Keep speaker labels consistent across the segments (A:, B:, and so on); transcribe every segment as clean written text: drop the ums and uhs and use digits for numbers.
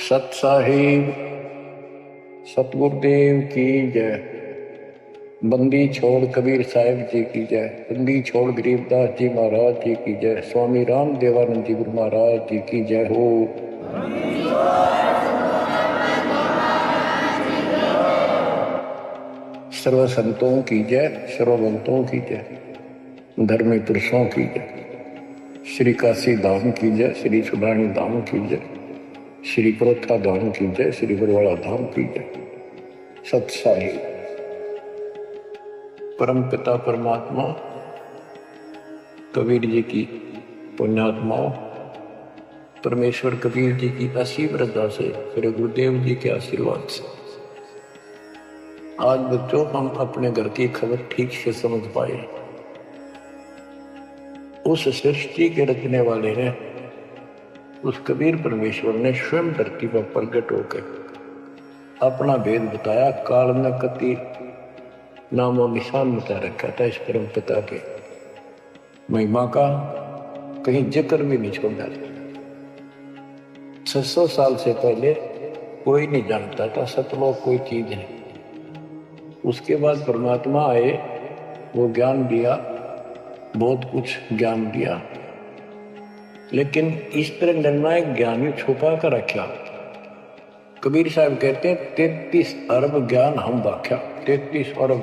A: सत साहिब सतगुरुदेव की जय। बंदी छोड़ कबीर साहिब जी की जय। बंदी छोड़ गरीबदास जी महाराज जी की जय। स्वामी राम देवानंद जी गुरु महाराज जी की जय हो। सर्व संतों की जय, सर्वभक्तों की जय, धर्मी पुरुषों की जय। श्री काशी धाम की जय, श्री सुडानी धाम की जय, श्री क्रोथा धाम की जय, श्री बरवाड़ा धाम की जय। सत साहिब परम पिता परमात्मा कबीर जी की पुण्यात्माओं, परमेश्वर कबीर जी की असीम रजा से, श्री गुरुदेव जी के आशीर्वाद से आज बच्चों हम अपने घर की खबर ठीक से समझ पाए। उस सृष्टि के रचने वाले ने, उस कबीर परमेश्वर ने स्वयं धरती पर प्रकट होकर अपना भेद बताया। काल में कति नामों निशान बता रखा था इस परम पिता के महिमा का, कहीं जिक्र भी नहीं छोड़ा। 600 साल से पहले कोई नहीं जानता था सतलोक कोई चीज नहीं। उसके बाद परमात्मा आए, वो ज्ञान दिया, बहुत कुछ ज्ञान दिया, लेकिन इस तरह निर्णायक ज्ञान ही छुपा कर रखा। कबीर साहब कहते हैं 33 अरब ज्ञान हम व्याख्या, 33 अरब,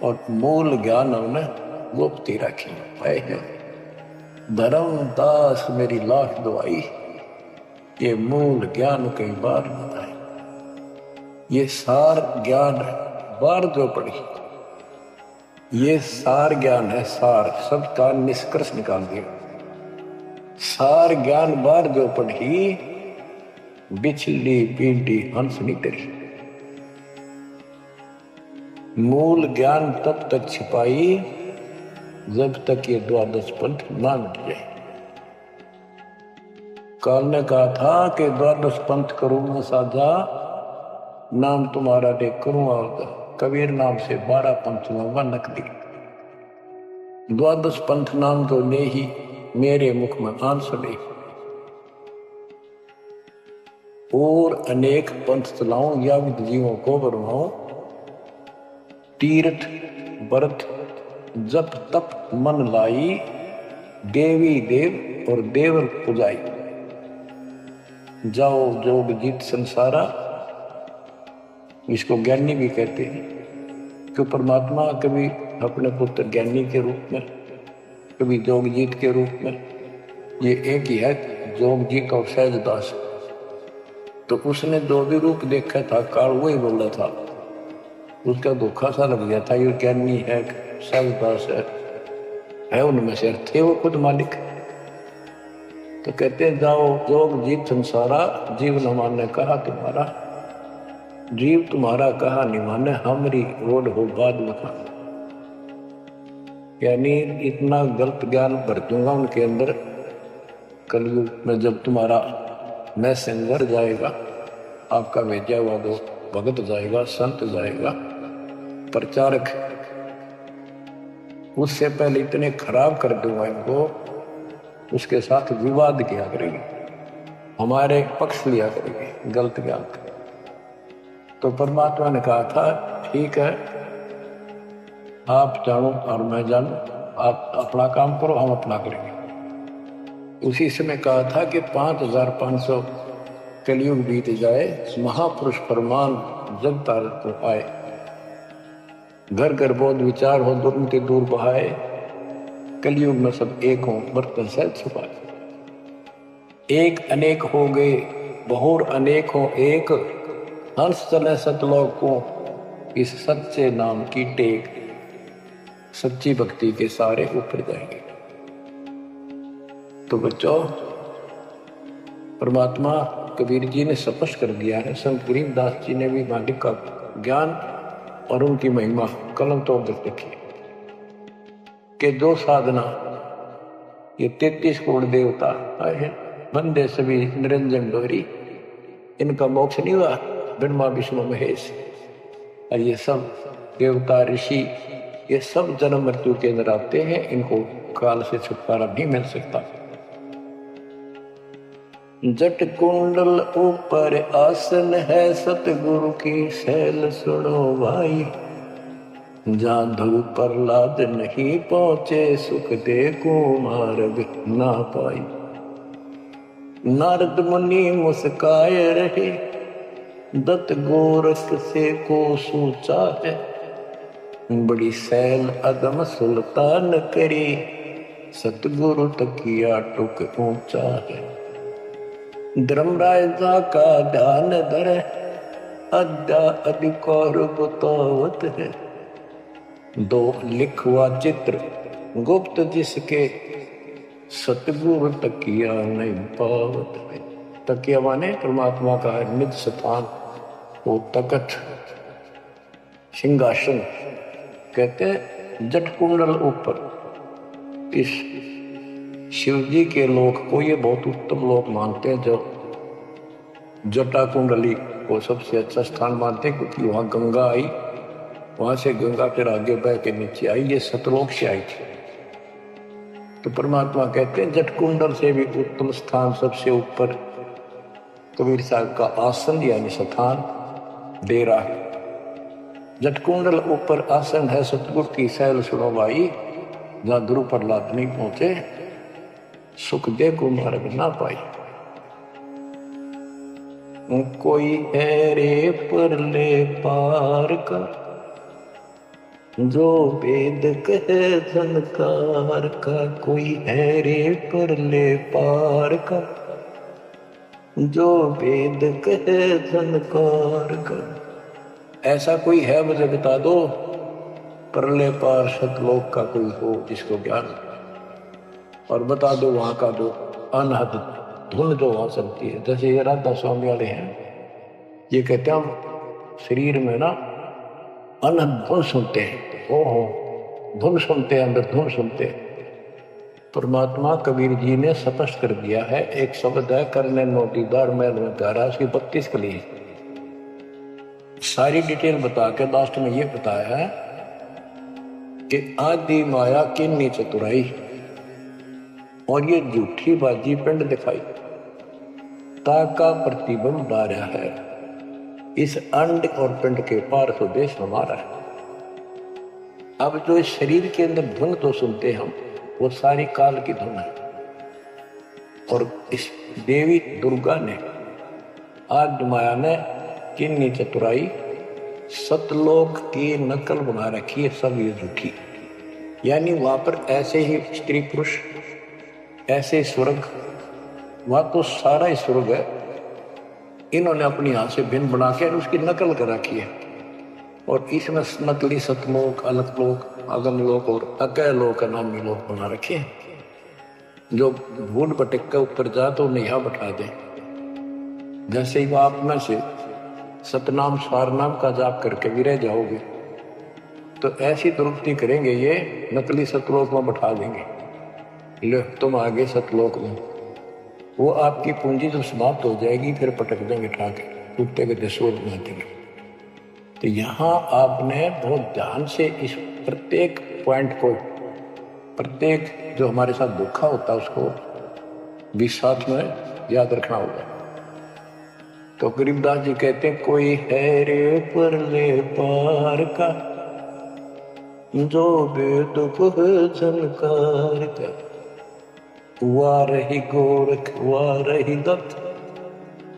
A: और मूल ज्ञान हमने गुप्त ही रखी है। धर्म दास मेरी लाख दुआई, ये मूल ज्ञान कई बार बताए। ये सार ज्ञान बार जो पढ़ी, ये सार ज्ञान है। सार शब्द का निष्कर्ष निकाल दिया। सार ज्ञान बार जो पढ़ी, बिछली पीढ़ी हंस नहीं करी। मूल ज्ञान तब तक छिपाई जब तक ये द्वादश पंथ ना मिट जाए। काल ने कहा था कि द्वादश पंथ करूंगा साझा, नाम तुम्हारा देख करूं आगा। कबीर नाम से 12 पंथ लूंगा नकदी। द्वादश पंथ नाम तो ले ही मेरे मुख में आन सुने, और अनेक पंथ चलाऊं या जीवों को बनवाऊं। तीर्थ व्रत जप तप मन लाई, देवी देव और देवर पुजाई। जाओ जोग जीत संसारा, इसको ज्ञानी भी कहते हैं। कि परमात्मा कभी अपने पुत्र ज्ञानी के रूप में, कभी जोगजीत के रूप में, ये एक ही है जोगजीत और सहजदास। तो उसने जो भी रूप देखा था काल वही बोला था, उसका धोखा सा लग गया था। ये ज्ञानी है, सहजदास है उनमें से, थे वो खुद मालिक। तो कहते हैं जाओ जोगजीत संसारा, जीव न माने कहा तुम्हारा। जीव तुम्हारा कहा नहीं माने, हमारी रोड हो बाद बता। यानी इतना गलत ज्ञान भर दूंगा उनके अंदर कलयुग में, जब तुम्हारा मैसेंजर जाएगा, आपका भेजा हुआ दो भगत जाएगा, संत जाएगा, प्रचारक, उससे पहले इतने खराब कर दूंगा इनको, उसके साथ विवाद किया करेंगे, हमारे पक्ष लिया करेंगे गलत ज्ञान। तो परमात्मा ने कहा था ठीक है, आप जानो और मैं जानू, आप अपना काम करो, हम अपना करेंगे। उसी समय कहा था कि 5500 कलयुग बीत जाए, महापुरुष फरमान जग तारक को आए। घर घर बोध विचार हो, दुर्मति दूर बहाए, कलयुग में सब एक हो, बर्तन सहज छुपाए। एक अनेक हो गए, बहुर अनेक हो एक, हंस चले सतलोक को, इस सच्चे नाम की टेक। सच्ची भक्ति के सारे ऊपर जाएंगे। तो बच्चों, परमात्मा कबीर जी ने स्पष्ट कर दिया है, संत गरीबदास जी ने भी मालिक का ज्ञान और उनकी महिमा कलम तोड़ रखी कि जो साधना ये 33 करोड़ देवता आए बंदे सभी निरंजन डोरी, इनका मोक्ष नहीं हुआ। ब्रह्मा विष्णु महेश और ये सब देवता ऋषि, ये सब जन्म मृत्यु के अंदर आते हैं, इनको काल से छुटकारा नहीं मिल सकता। जट कुंडल ऊपर आसन है, सतगुरु की सैल सुनो भाई। जहाँ ध्रुव प्रहलाद नहीं पहुंचे, सुख दे को मार्ग ना पाई। नारद मुनि मुस्काए रहे, दत्त गोरख से को सोचा है। बड़ी सैल अदम सुल्तान करी, सतगुरु तकिया टुक ऊंचा है। धर्मराजा का ध्यान धरे, अद्या अधिकार बतावत है। दो लिखवा चित्र गुप्त जिसके, सतगुरु तकिया नहीं पावत है। तकिया माने परमात्मा का निज स्थान, वो तकत सिंहासन कहते हैं। जट कुंडल ऊपर, इस शिव जी के लोक को ये बहुत उत्तम लोक मानते हैं, जो जटा कुंडली को सबसे अच्छा स्थान मानते हैं, क्योंकि वहां गंगा आई, वहां से गंगा फिर आगे बह के नीचे आई, ये सतलोक से आई थी। तो परमात्मा कहते हैं जट कुंडल से भी उत्तम स्थान सबसे ऊपर कबीर साहब का आसन यानी स्थान डेरा है। जट कुंडल ऊपर आसन है, सतगुरु की सैल सुनो भाई। जहां ध्रुव प्रहलाद नहीं पहुंचे, सुख दे को मार्ग ना पाई। कोई है रे परले पार का, जो वेद कहे झनकार का। कोई है रे परले पार का, जो वेद कहे झनकार का। ऐसा कोई है मुझे बता दो, परले पार सतलोक का कोई हो जिसको ज्ञान, और बता दो वहां का जो अनहद धुन जो वहां चलती है। जैसे ये राधा स्वामी वाले हैं, ये कहते हैं हम शरीर में ना अनहद धुन सुनते हैं। ओहो, धुन सुनते हैं, अंदर धुन सुनते हैं। परमात्मा कबीर जी ने स्पष्ट कर दिया है। एक शब्द है, करने नो दीदार महल में प्यारा, उसकी 32 कली। सारी डिटेल बता के लास्ट में ये बताया है कि आदि माया किन्नी चतुराई, और ये झूठी बाजी पिंड दिखाई, ताका प्रतिबंध डारा है। इस अंड और पिंड के पार स्वदेश हमारा है। अब जो इस शरीर के अंदर धुन तो सुनते हम, वो सारी काल की धुन है। और इस देवी दुर्गा ने, आदि माया ने किन्नी चतुराई सतलोक की नकल बना रखी है, सब ये झूठी। यानी वहां पर ऐसे ही स्त्री पुरुष, ऐसे स्वर्ग, वहां तो सारा ही स्वर्ग है, इन्होंने अपनी हाथ से भिन्न बना के उसकी नकल कर रखी है। और इसमें नकली सतलोक, अलकलोक, अगमलोक और अकैलोक नामी लोक बना रखे हैं। जो भूल भटक के ऊपर जा तो उन्हें यहाँ बैठा दे। जैसे ही आप में से सतनाम सारनाम का जाप करके भी रह जाओगे, तो ऐसी दुरुक्ति करेंगे, ये नकली सतलोक में बैठा देंगे। लो तुम आगे सतलोक में, वो आपकी पूंजी जब समाप्त हो जाएगी, फिर पटक देंगे ठाके, कुत्ते के दसों में देंगे। तो यहाँ आपने बहुत ध्यान से इस प्रत्येक पॉइंट को, प्रत्येक जो हमारे साथ धोखा होता है उसको भी साथ में याद रखना होगा। तो गरीबदास जी कहते हैं, कोई है रे परले पार का, जो वेद कहे झनकार का। वारही गोरख वारही दत्त,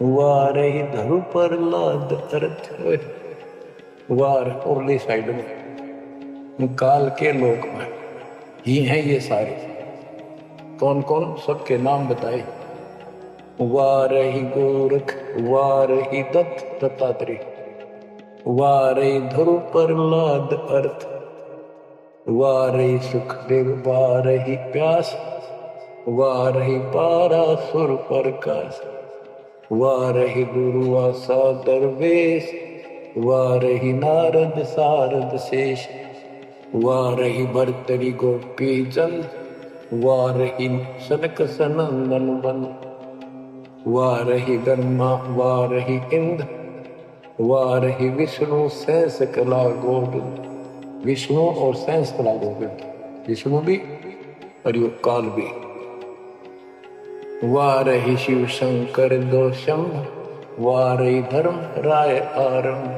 A: वारही धरु प्रहलाद अर्थ। वार उरली साइड में, काल के लोक में ही हैं ये सारे। कौन कौन, सबके नाम बताए। वारही गोरख, वारही दत्त दत्तात्रेय, वारही धरु प्रहलाद अर्थ, वारही सुखदेव, वारही प्यास, वारही पारासुर प्रकाश, वारही दुर्वासा दरवेश, वारही नारद सारद शेष, वारही भर्तरी गोपी चंद, वारही सनक सनंदन बन, वारही ब्रह्मा वारही इंद्र, वारही विष्णु सहस कला गोविंद। विष्णु और सहस कला गोविंद, विष्णु भी और यो काल भी। वारहि शिव शंकर दो शंभ, वारहि धर्म राय आरंभ,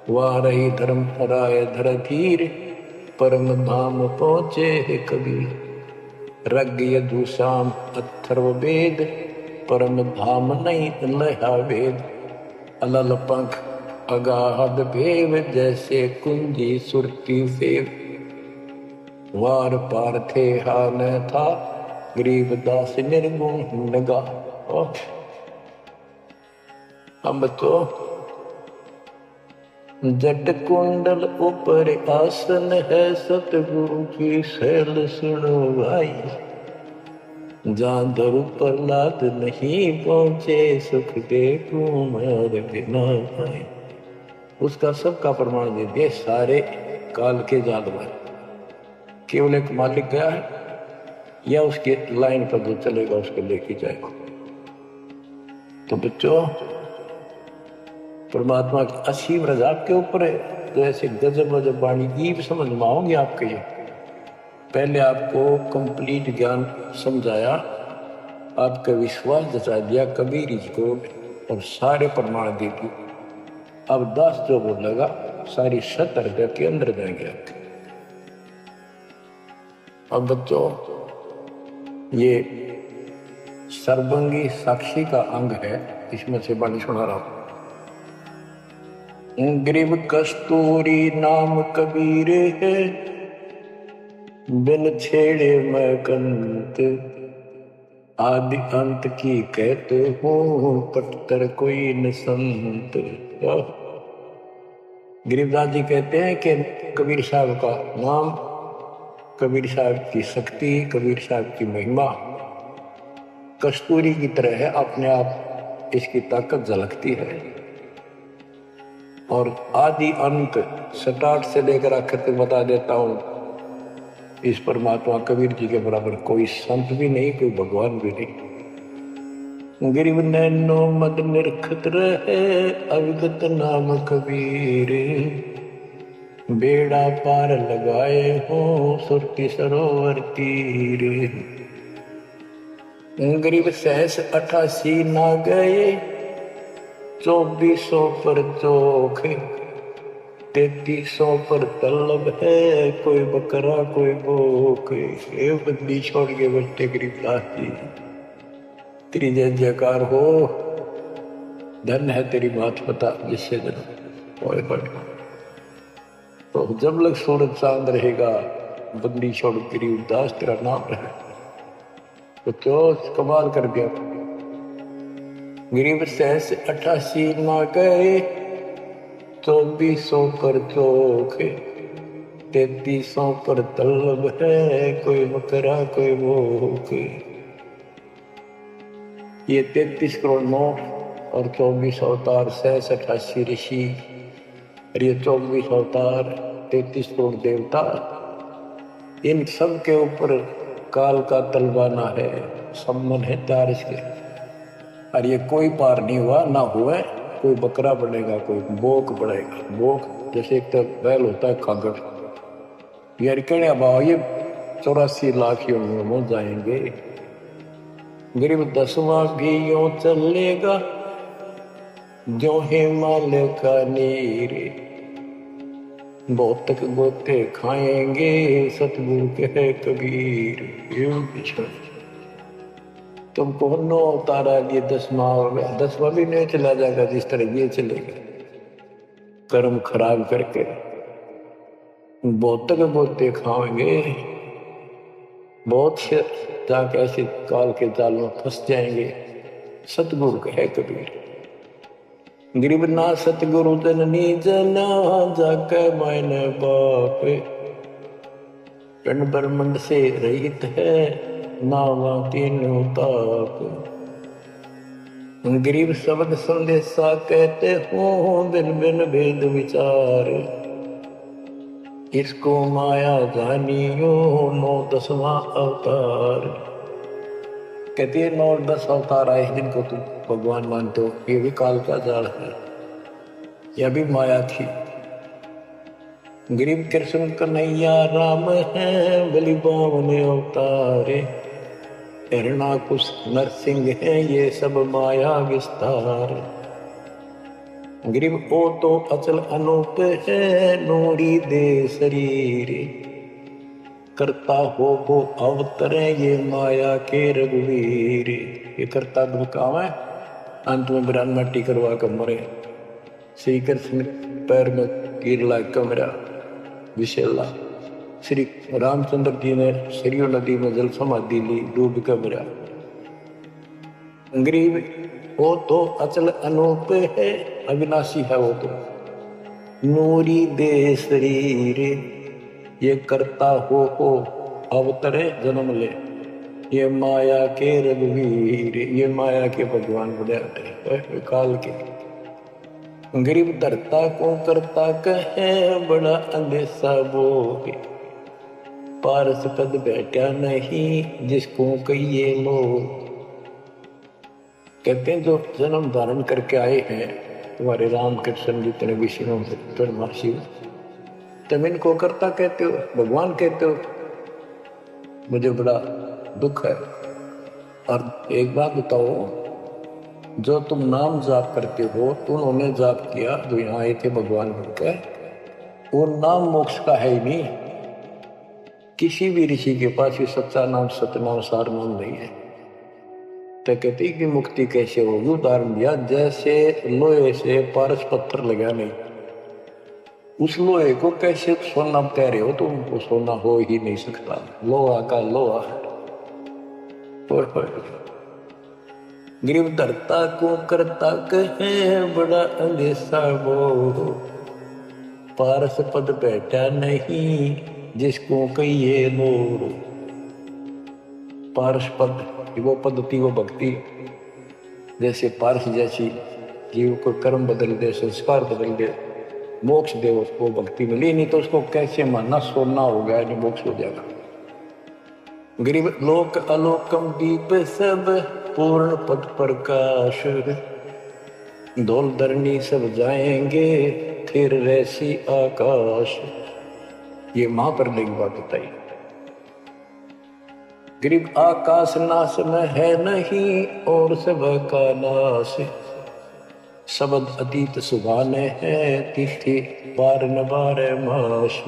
A: वारहि धर्म राय धर धीर, परम धाम पहुँचे है कबीर। रग यदुसाम अथर्व वेद, परम धाम नहीं लहा वेद। अलल पंख अगाध भेव, जैसे कुंजी सुरती सेव। वार पार थे हा न था, गरीबदास निर्गुण लगा। हम तो जट कुंडल ऊपर आसन है, सतगुरु की शैल सुनो भाई। जहाँ धरु प्रहलाद नहीं पहुंचे, सुख दे कुमार बिना भाई। उसका सबका प्रमाण दे दिए सारे काल के जानवर। केवल एक मालिक गया है या उसके लाइन पर जो चलेगा उसको लेके जाएगा। तो बच्चों, परमात्मा की असीम रजा आपके ऊपर है। तो ऐसे गजब गजब वाणी की समझ में आओगे आपके। ये पहले आपको कंप्लीट ज्ञान समझाया, आपका विश्वास जता दिया कबीर जी को, और सारे प्रमाण दे दिए। अब 10 जो बोलेगा सारी 70 के अंदर जाएंगे आपके। अब बच्चों, ये सर्वंगी साक्षी का अंग है, इसमें से वाणी सुना रहा हूं। ग्रीव कस्तूरी नाम कबीर है, बिन छेड़े मैं कंत। आदि अंत की कहते हूँ, पट्टर कोई न संत। गरीबदास जी कहते हैं कि कबीर साहब का नाम, कबीर साहब की शक्ति, कबीर साहब की महिमा कस्तूरी की तरह है। अपने आप इसकी ताकत झलकती है। और आदि अंत स्टार्ट से लेकर आखिर तक बता देता हूं। इस परमात्मा कबीर जी के बराबर कोई संत भी नहीं, कोई भगवान भी नहीं। गिरिव नैनो मद निरखत रहे, अविगत नाम कबीर। बेड़ा पार लगाए हो, सुरती सरोवर तीर। गरीब सहस 88 ना गए, 2400 पर चोख। 3300 पर तलब है, कोई बकरा कोई भूख। ये बंदी छोड़ के बच्चे गरीबदास जी, तेरी जय जयकार हो। धन है तेरी बात पता जिससे जन्म होए पड़े। तो जब लग सूरज चांद रहेगा, बंदी छोड़ गरीबदास तेरा नाम रहे। तो क्यों कमाल कर दिया। गरीब सहस 88 ना गए, 2400 पर चोख। 3300 पर तलब है, कोई बकरा कोई भूख। ये 33 करोड़ नौट और 24 अवतार, 88 ऋषि, और ये 24 अवतार, 33 करोड़ देवता, इन सब के ऊपर काल का तलवाना है, सम्मन है तार इसके। और ये कोई पार नहीं हुआ ना हुआ। कोई बकरा बनेगा, कोई बोक बढ़ेगा। बोक जैसे एक तो बैल होता है कागड़, यार कहने भाव ये 84 लाख योनियों में जाएंगे। गरीब 10वां भी यूं चलेगा, जो हिमालय का नीर। बहुत तक गोते खाएंगे, सतगुरु के कबीर। तुमको 9 अवतारा लिए 10वां भी नहीं चला जाएगा जिस तरह ये चलेगा, कर्म खराब करके। बहुत तक गोते खाएंगे, बहुत से जाके ऐसे काल के जाल में फंस जाएंगे। सतगुरु कहे कबीर, गरीब ना सतगुरु जननी जना, जाके मायने बाप। पिंड ब्रह्मंड से रहित है, नावा तीनों ताप। गरीब शब्द संदेशा कहते हो, बिन बिन भेद विचार। इसको माया जानियो, 9-10वां अवतार। कहती है 9 और 10 अवतार आए जिनको तुम भगवान मानते हो, ये भी काल का जाल है, यह भी माया थी। गरीब कृष्ण कन्हैया राम है, बलि बामन अवतारे। हिरणाकुश नरसिंह है ये सब माया विस्तार। ग्रीव ओ तो अचल अनूप है नूरी दे शरीर। करता हो अवतरे ये माया के रघुवीर। ये करता काम है, अंत में बिरान मट्टी करवा कर मरे। श्री कृष्ण पैर में कीर लाग कर मेरा विशेला। श्री रामचंद्र जी ने सरयू नदी में जल समाधि ली, डूब कर मेरा। गरीब वो तो अचल अनूप है, अविनाशी है वो तो। नूरी दे शरीर ये करता हो अवतरे जन्म ले। ये माया के रघुवीर, ये माया के भगवान बड़े काल के। गरीब धरता को करता कहे बड़ा अंदेशा बोगे। पारस पद बैठा नहीं जिसको कहिए लोग। कहते हैं जो जन्म धारण करके आए हैं तुम्हारे राम कृष्ण जितने विष्णु ब्रह्मा शिव, तुम इनको करता कहते हो, भगवान कहते हो। मुझे बड़ा दुख है। और एक बात बताओ, जो तुम नाम जाप करते हो उन्होंने जाप किया जो यहाँ आए थे भगवान बनकर, वो नाम मोक्ष का है ही नहीं। किसी भी ऋषि के पास भी सच्चा नाम सतनाम सार नाम नहीं है। तो कहती कि मुक्ति कैसे होगी, उदाहरण दिया जैसे लोहे से पारस पत्थर लगा नहीं, उस लोहे को कैसे सोना कह रहे हो तुम, वो सोना हो ही नहीं सकता, लोहा का लोहा है। ग्रीव धरता को करता कहे बड़ा अंदेशा वो। पारस पद बैठा नहीं जिसको कहिए लो। पारस पद वो पद्धति वो भक्ति, जैसे पारस जैसी जीव को कर्म बदल दे, संस्कार बदल दे, मोक्ष दे, उसको भक्ति मिली। नहीं तो उसको कैसे मानना, सोना हो गया नहीं मोक्ष हो जाएगा। गरीब लोक अलोकम दीप सब पूर्ण पद प्रकाश। धोल धरनी सब जाएंगे फिर रहसी आकाश। ये महाप्रलय की बात बताई। गरीब आकाश नाश में है नहीं और सब का नाश। शब्द अतीत सुभाने है तिथि बार न बार माश।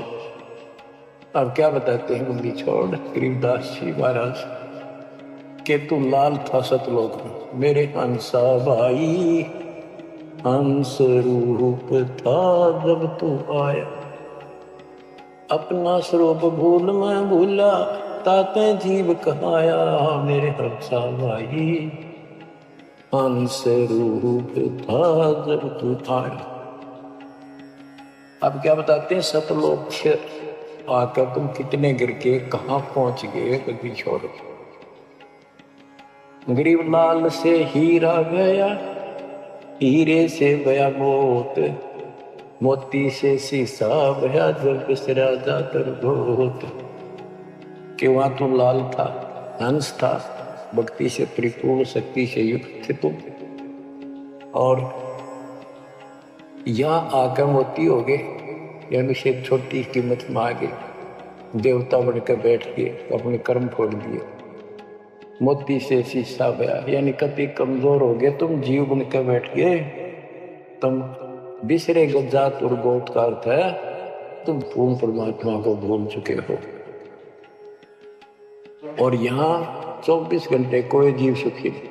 A: अब क्या बताते हैं बुंदी छोड़ गरीबदास जी महाराज के तू लाल था सतलोक में मेरे हंसा भाई। हंस रूप था जब तू आया, अपना स्वरूप भूल मैं भूला, ताते जीव कहाया मेरे हंसा भाई। हंस रूप था जब तू आया। अब क्या बताते हैं, सतलोक से आकर तुम कितने गिर के कहाँ पहुंच गए कभी छोड़। गरीब लाल से हीरा गया, हीरे से गया मोत, मोती से शीशा भया जब बिसरा जाकर धोत। कि वहां तो लाल था, हंस था, भक्ति से परिपूर्ण शक्ति से युक्त थे तुम, और यहाँ आकर मोती हो गए, यानी से छोटी कीमत में आ गए, देवता बनकर बैठ गए, अपने कर्म फोड़ दिए। मोती से शीशा भया, यानी कति कमजोर हो गए तुम, जीव बनकर बैठ गए तुम। बिसरे जात और गोत का अर्थ है तुम पूर्ण परमात्मा को भूल चुके हो। और यहाँ 24 घंटे कोई जीव सुखी नहीं।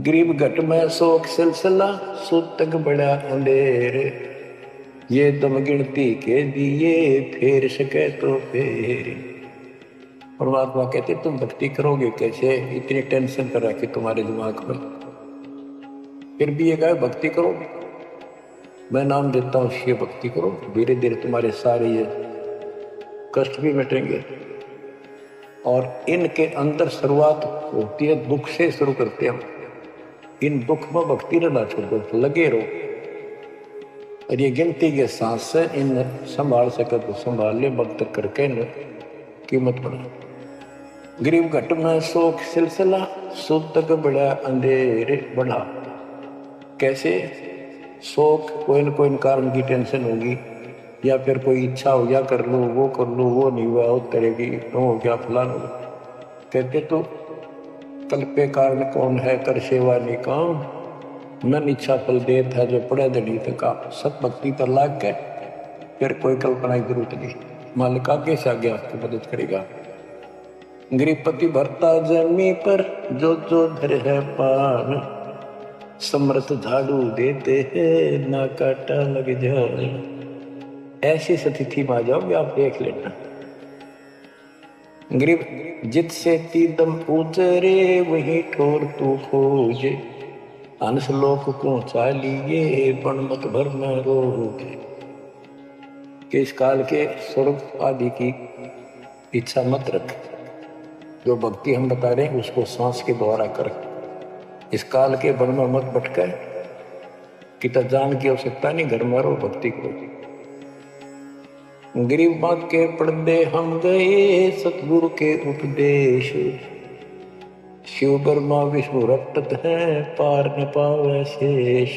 A: गरीब घट में शोक सिलसिला, सुत तक बड़ा अंधेर, ये दम गिनती के दिए फेर सके तो फेर। परमात्मा कहते तुम भक्ति करोगे कैसे, इतनी टेंशन कर रखी तुम्हारे दिमाग में, फिर भी ये कहे भक्ति करो, मैं नाम देता हूँ ये भक्ति करो, धीरे धीरे तुम्हारे सारे ये कष्ट भी मिटेंगे। और इनके अंदर शुरुआत होती है दुख से, शुरू करते हैं। इन दुख में भक्ति रहना छोड़ो, लगे रहो, और ये गिनती के सांस से इन संभाल सके तो संभाल ले, भक्त करके इन कीमत बढ़ा। गरीब घट में शोक सिलसिला, सुत तक बड़ा अंधेरे बढ़ा। कैसे, शोक कोई न कोई कारण की टेंशन होगी, या फिर कोई इच्छा हो, या कर लो वो कर लो, वो नहीं हुआ, वो करेगी, तो हो गया फलान हो गया। कहते तो कल्पे कारण कौन है कर सेवा निकाम, मन इच्छा फल देत है जो पड़े धनी का। सत भक्ति पर लाग के फिर कोई कल्पना की जरूरत नहीं, मालिक आगे से आगे आपकी मदद करेगा। गृहपति भरता जमी पर जो जो धर है पार, समर्थ झाड़ू देते हैं ना काटा लग जाए। ऐसी स्थिति में आ जाओगे आप, देख लेना। गरीब जित से तीदम उतरे वही ठोर तू खोजे, अंश लोक को चालिए पण मत भर न रोगे। कि इस काल के स्वर्ग आदि की इच्छा मत रख, जो भक्ति हम बता रहे हैं उसको सांस के द्वारा कर। इस काल के वन में मत भटके, कि जान की आवश्यकता नहीं, घर में रहो भक्ति करो। गरीब बात के पर्दे हम गए सतगुरु के उपदेश, शिव ब्रह्मा विष्णु रटत है पार न पावे शेष।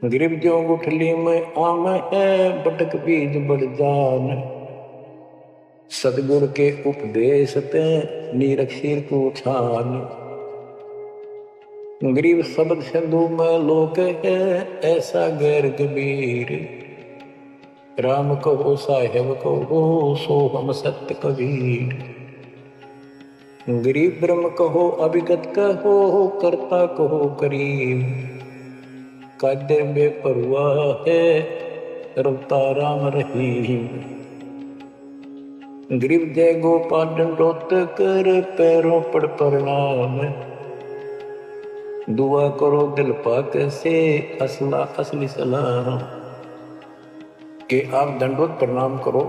A: गरीब जो गुठली में आम है बटक बीज बढ़ जान, सतगुरु के उपदेश ते नीरख सिर को छान। गरीब शब्द सिंधु में लोक है ऐसा गैर गंभीर, राम कहो साहेब कहो सो हम सत्य कबीर। गरीब ब्रह्म कहो अभिगत कहो करता कहो करीब, काद्य बेपरवाह है रवता राम रहीम। गरीब जय गोपाल दंडोत कर पैरों पड़ प्रणाम, दुआ करो दिल पाक से असला असली सलाम। कि आप दंडोत प्रणाम करो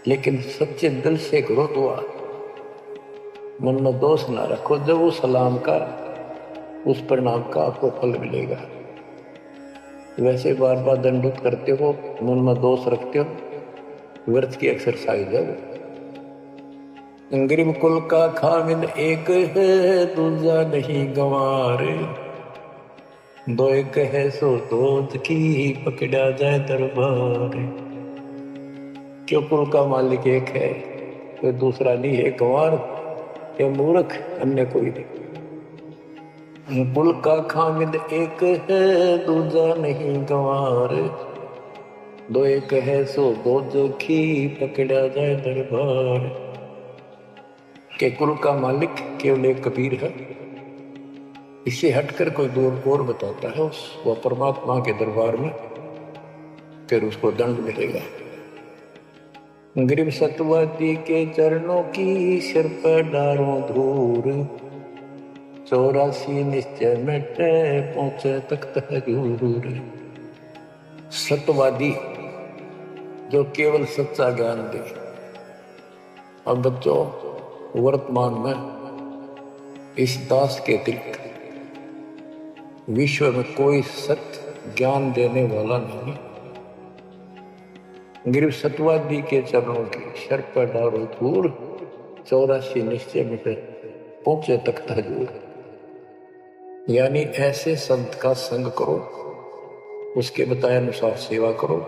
A: लेकिन सच्चे दिल से करो दुआ, मन में दोष ना रखो। जब वो सलाम का उस प्रणाम का आपको फल मिलेगा। वैसे बार बार दंडोत करते हो, मन में दोष रखते हो, व्यर्थ की एक्सरसाइज है। गरीब कुल का खामिद एक है दूजा नहीं गंवार, दो एक है सो दोस्त की पकड़ा जाए दरबार। क्यों कुल का मालिक एक है, कोई दूसरा नहीं है, गंवार या मूर्ख अन्य कोई नहीं। कुल का खामिद एक है दूजा नहीं गंवार, दो एक है सो दो जोखी पकड़ा जाए दरबार। के कुल का मालिक केवल एक कबीर है, इससे हटकर कोई दूर और बताता है उस वह परमात्मा के दरबार में, फिर उसको दंड मिलेगा। गरीब सतवादी के चरणों की सिर पर डारों धूर, 84 निश्चय मिटे पहुंचे तख्त हजूर। सत्यवादी जो केवल सच्चा ज्ञान दे। अब बच्चों वर्तमान में इस दास के अतिरिक्त विश्व में कोई सत्य ज्ञान देने वाला नहीं। गरीब सतवादी के चरणों की शर पर डारो धूर, 84 निश्चय मिटे पहुंचे तख्त हजूर। यानी ऐसे संत का संग करो, उसके बताए अनुसार सेवा करो,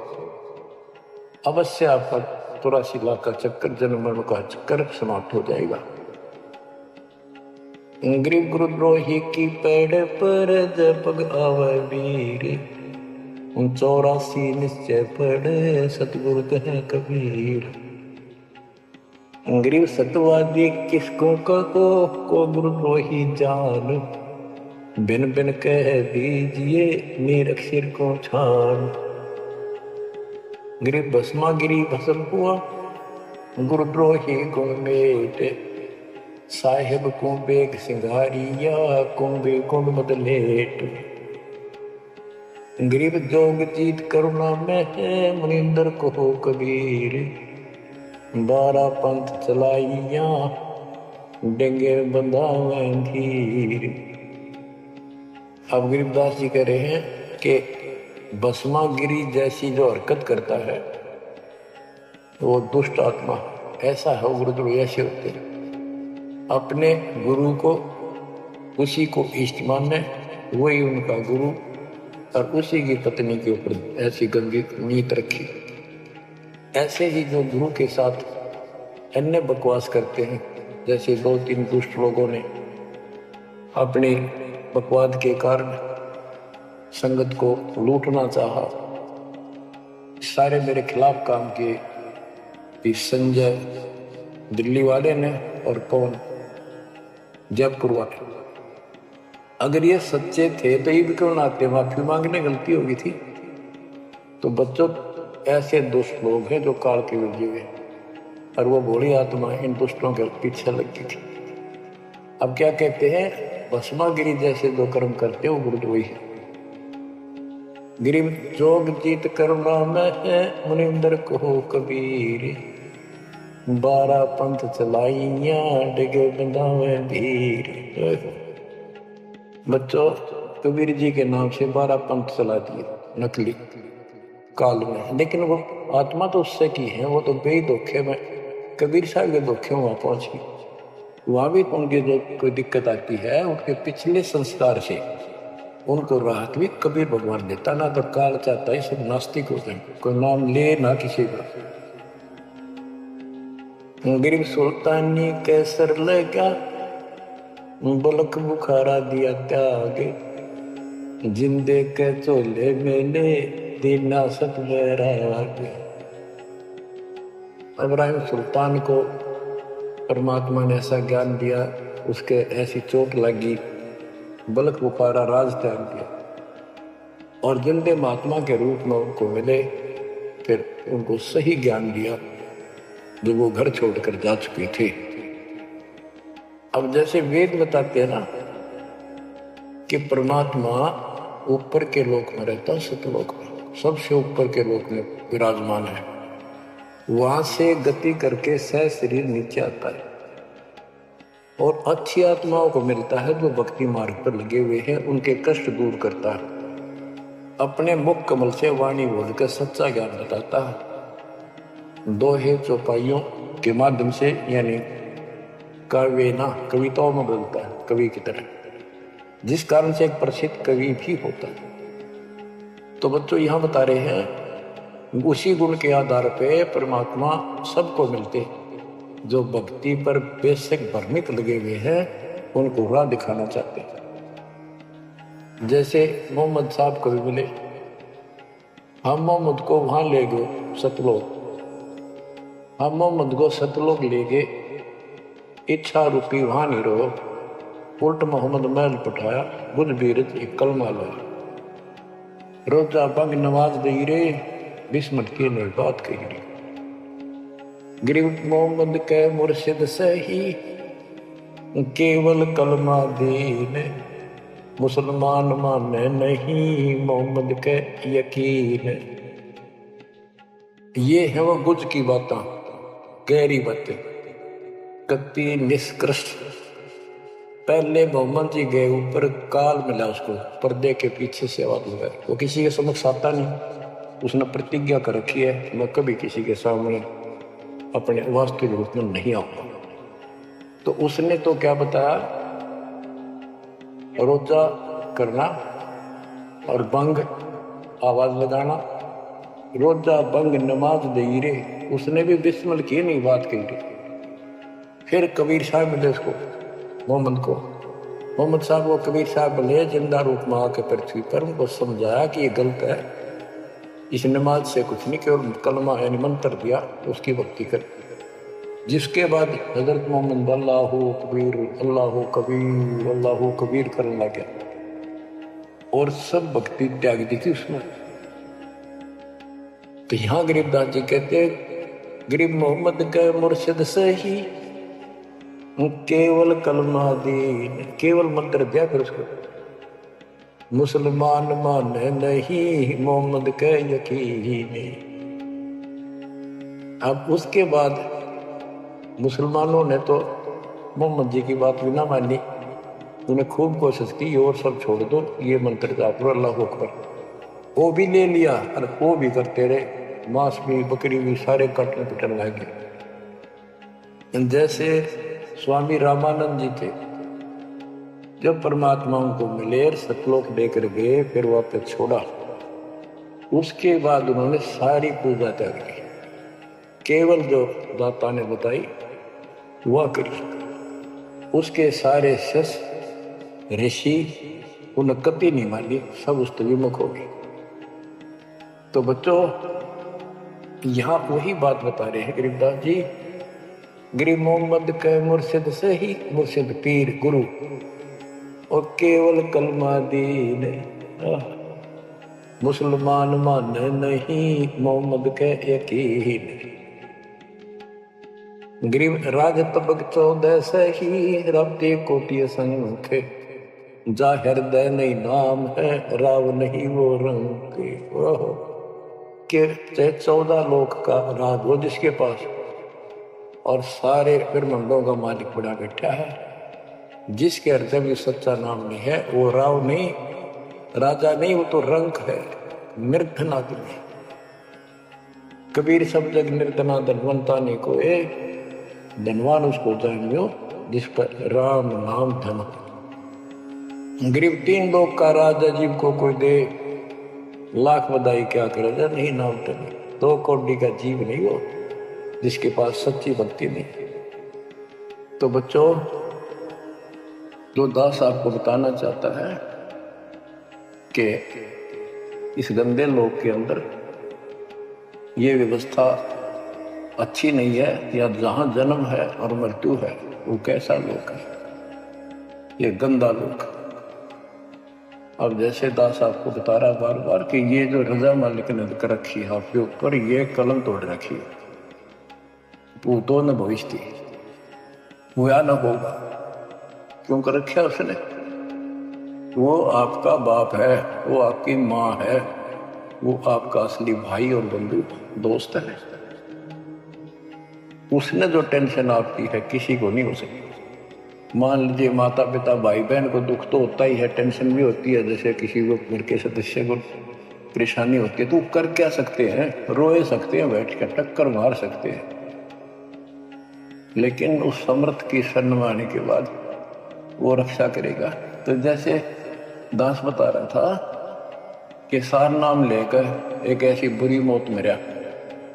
A: अवश्य आपका 84 लाख का चक्कर, जन्म मरण का चक्कर समाप्त हो जाएगा। गरीब गुरुद्रोही की पेड़ पर जब पग आवे वीर, 84 निश्चय पड़े सतगुरु कहे कबीर। गरीब सतवादी किसको कहो को गुरुद्रोही जान, बिन बिन कह दीजिए नीरख सिर को छान। गरीब भस्मा गिरी भस्म हुआ गुरुद्रोही गुण मेट, साहेब को बेग सिंगारिया कुंभे कुंड बदलेट। गरीब जोग जीत करुणा में है मुनिंदर को कबीर, 12 पंथ चलाइया डेंगे बंधावे धीर। अब गरीबदास जी कह रहे हैं कि भस्मागिरी जैसी जो हरकत करता है वो दुष्ट आत्मा, ऐसा है गुरुद्रोही ऐसे होते हैं। अपने गुरु को उसी को इष्ट माने, वही उनका गुरु, और उसी की पत्नी के ऊपर ऐसी गंदी नीयत रखी। ऐसे ही जो गुरु के साथ अन्य बकवास करते हैं। जैसे 2-3 दुष्ट लोगों ने अपनी बकवाद के कारण संगत को लूटना चाहा, सारे मेरे खिलाफ काम किए। इस संजय दिल्ली वाले ने और कौन जयपुर वाले। अगर ये सच्चे थे तो ये भी क्यों ना आते, माफी मांगने गलती होगी थी। तो बच्चों, ऐसे दुष्ट लोग हैं जो काल के विजय हुए, और वो भोली आत्मा इन दुष्टों के पीछे लग गई थी। अब क्या कहते हैं, भस्मागिरी जैसे जो कर्म करते हो गुरु वही है। गिरी जोग जीत करुणा में है मुनिंदर को कबीर, 12 पंथ चलाइया डिगे बंधावे धीर। बच्चों, कबीर जी के नाम से 12 पंथ चला दिए नकली काल में, लेकिन वो आत्मा तो उससे की है, वो तो बेई धोखे में कबीर साहब के धोखे वहां पहुंच गई। वहां भी उनकी जो कोई दिक्कत आती है, उनके पिछले संस्कार से उनको राहत भी कबीर भगवान देता। ना तो काल चाहता है सब नास्तिक हो जाए, कोई नाम ले ना किसी का। गरीब सुल्तानी कैसर लगा, बलक बुखारा दिया त्याग, जिंदे के चोले मेले दीना सत बैराग। इब्राहिम सुल्तान को परमात्मा ने ऐसा ज्ञान दिया, उसके ऐसी चोट लगी, बलक बुखारा राज त्याग दिया, और जिंदे महात्मा के रूप में उनको मिले। फिर उनको सही ज्ञान दिया जो वो घर छोड़कर जा चुके थे। अब जैसे वेद बताते हैं ना कि परमात्मा ऊपर के लोक में रहता, सतलोक में, सबसे ऊपर के लोक में विराजमान है। वहां से गति करके सह शरीर नीचे आता है, और अच्छी आत्माओं को मिलता है जो भक्ति मार्ग पर लगे हुए हैं, उनके कष्ट दूर करता है, अपने मुख कमल से वाणी बोलकर सच्चा ज्ञान बताता है, दोहे चौपाइयों के माध्यम से, यानी काव्यना कविताओं में बोलता है कवि की तरह, जिस कारण से एक प्रसिद्ध कवि भी होता है। तो बच्चों, यहां बता रहे हैं उसी गुण के आधार पे परमात्मा सबको मिलते, जो भक्ति पर बेशक भ्रमित लगे हुए हैं, उनको राह दिखाना चाहते हैं। जैसे मोहम्मद साहब को भी मिले, हम मोहम्मद को वहां ले गए सतलोक, हम मोहम्मद को सतलोक ले गए, इच्छा रूपी वहां नहीं रहो, उल्ट मोहम्मद महल पठाया, बुझ बीरत एक कलमा लाया, रोजा बंग नवाज दई रे, बिस्मत की ने बात कही रे। गरीब मोहम्मद के मुर्शिद सही, केवल कलमा दीन, मुसलमान माने नहीं मोहम्मद के यकीन। ये है वो गुज की बातें, गहरी बातें, कति निष्कृष्ट। पहले मोहम्मद जी गए ऊपर, काल मिला उसको पर्दे के पीछे सेवा दूंगा, वो किसी के समक्ष आता नहीं, उसने प्रतिज्ञा कर रखी है मैं कभी किसी के सामने अपने वास्तविक रूप में नहीं आऊंगा। तो उसने तो क्या बताया, रोजा करना और बंग आवाज लगाना, रोजा बंग नमाज दई रे, उसने भी बिस्मिल की नहीं बात कही रे। फिर कबीर साहब मिले उसको, मोहम्मद को, मोहम्मद साहब को कबीर साहब मिले जिंदा रूप में आके पृथ्वी पर, उनको समझाया कि ये गलत है, इस नमाज से कुछ नहीं, केवल कलमा यानी मंत्र दिया, उसकी भक्ति कर। जिसके बाद हजरत मोहम्मद अल्लाह कबीर अल्लाह कबीर अल्लाह कबीर करने लग गया, और सब भक्ति त्याग दी थी उसने। तो यहां गरीबदास जी कहते, गरीब मोहम्मद के मुर्शिद सही, केवल कलमा दीन, केवल मंत्र दिया फिर उसको, मुसलमान माने नहीं मोहम्मद के यकीन। अब उसके बाद मुसलमानों ने तो मोहम्मद जी की बात भी ना मानी, उन्हें खूब कोशिश की और सब छोड़ दो, ये मंत्र जाप अल्लाह अकबर, वो भी ले लिया और वो भी करते रहे, मांस भी बकरी भी सारे काटने पिटने लगे। जैसे स्वामी रामानंद जी थे, जब परमात्मा उनको मिले सतलोक लेकर गए, फिर वापस छोड़ा, उसके बाद उन्होंने सारी पूजा त्याग की, केवल जो दाता ने बताई हुआ करी। उसके सारे शिष्य ऋषि उन्हें कति नहीं मानी, सब उस विमुख हो गए। तो बच्चों यहाँ वही बात बता रहे हैं गरीबदास जी, गरीब मोहम्मद के मुर्शिद से ही मुर्शिद पीर गुरु और केवल कलमा दीन मुसलमान मान नहीं मोहम्मद के यकीन। गरीब राज तबक 14 से ही रबते कोटि संख जा हृदय नहीं नाम है राव नहीं वो रंग के 14 लोक का राज वो जिसके पास और सारे ब्रह्मांडों का मालिक बड़ा बैठा है, जिसके हृदय में सच्चा नाम नहीं है वो राव नहीं राजा नहीं, वो तो रंक है, निर्धनादमी। कबीर सब जग निर्धना धनवंता ने को धनवान उसको जानियो जिस पर राम नाम धन। गरीब 3 लोग का राजा जीव को कोई दे लाख बधाई क्या करे नहीं नाम धन। 2 करोड़ का जीव नहीं वो जिसके पास सच्ची भक्ति नहीं। तो बच्चों जो दास आपको बताना चाहता है कि इस गंदे लोक के अंदर ये व्यवस्था अच्छी नहीं है, या जहां जन्म है और मृत्यु है वो कैसा लोक है, ये गंदा लोक। अब जैसे दास आपको बता रहा बार बार कि ये जो रजा मालिक ने कर रखी है आपके ऊपर, ये कलम तोड़ रखी है, भूतों ने भविष्य थी हुआ न होगा। क्यों कर रखा उसने? वो आपका बाप है, वो आपकी माँ है, वो आपका असली भाई और बंधु दोस्त है। उसने जो टेंशन आपकी है किसी को नहीं हो सकती। मान लीजिए माता पिता भाई बहन को दुख तो होता ही है, टेंशन भी होती है, जैसे किसी को घर के सदस्य को परेशानी होती है, तो कर क्या सकते हैं? रोए सकते हैं, बैठ कर टक्कर मार सकते हैं, लेकिन उस समर्थ की शरण में आने के बाद वो रक्षा करेगा। तो जैसे दास बता रहा था कि सार नाम लेकर एक ऐसी बुरी मौत मरा,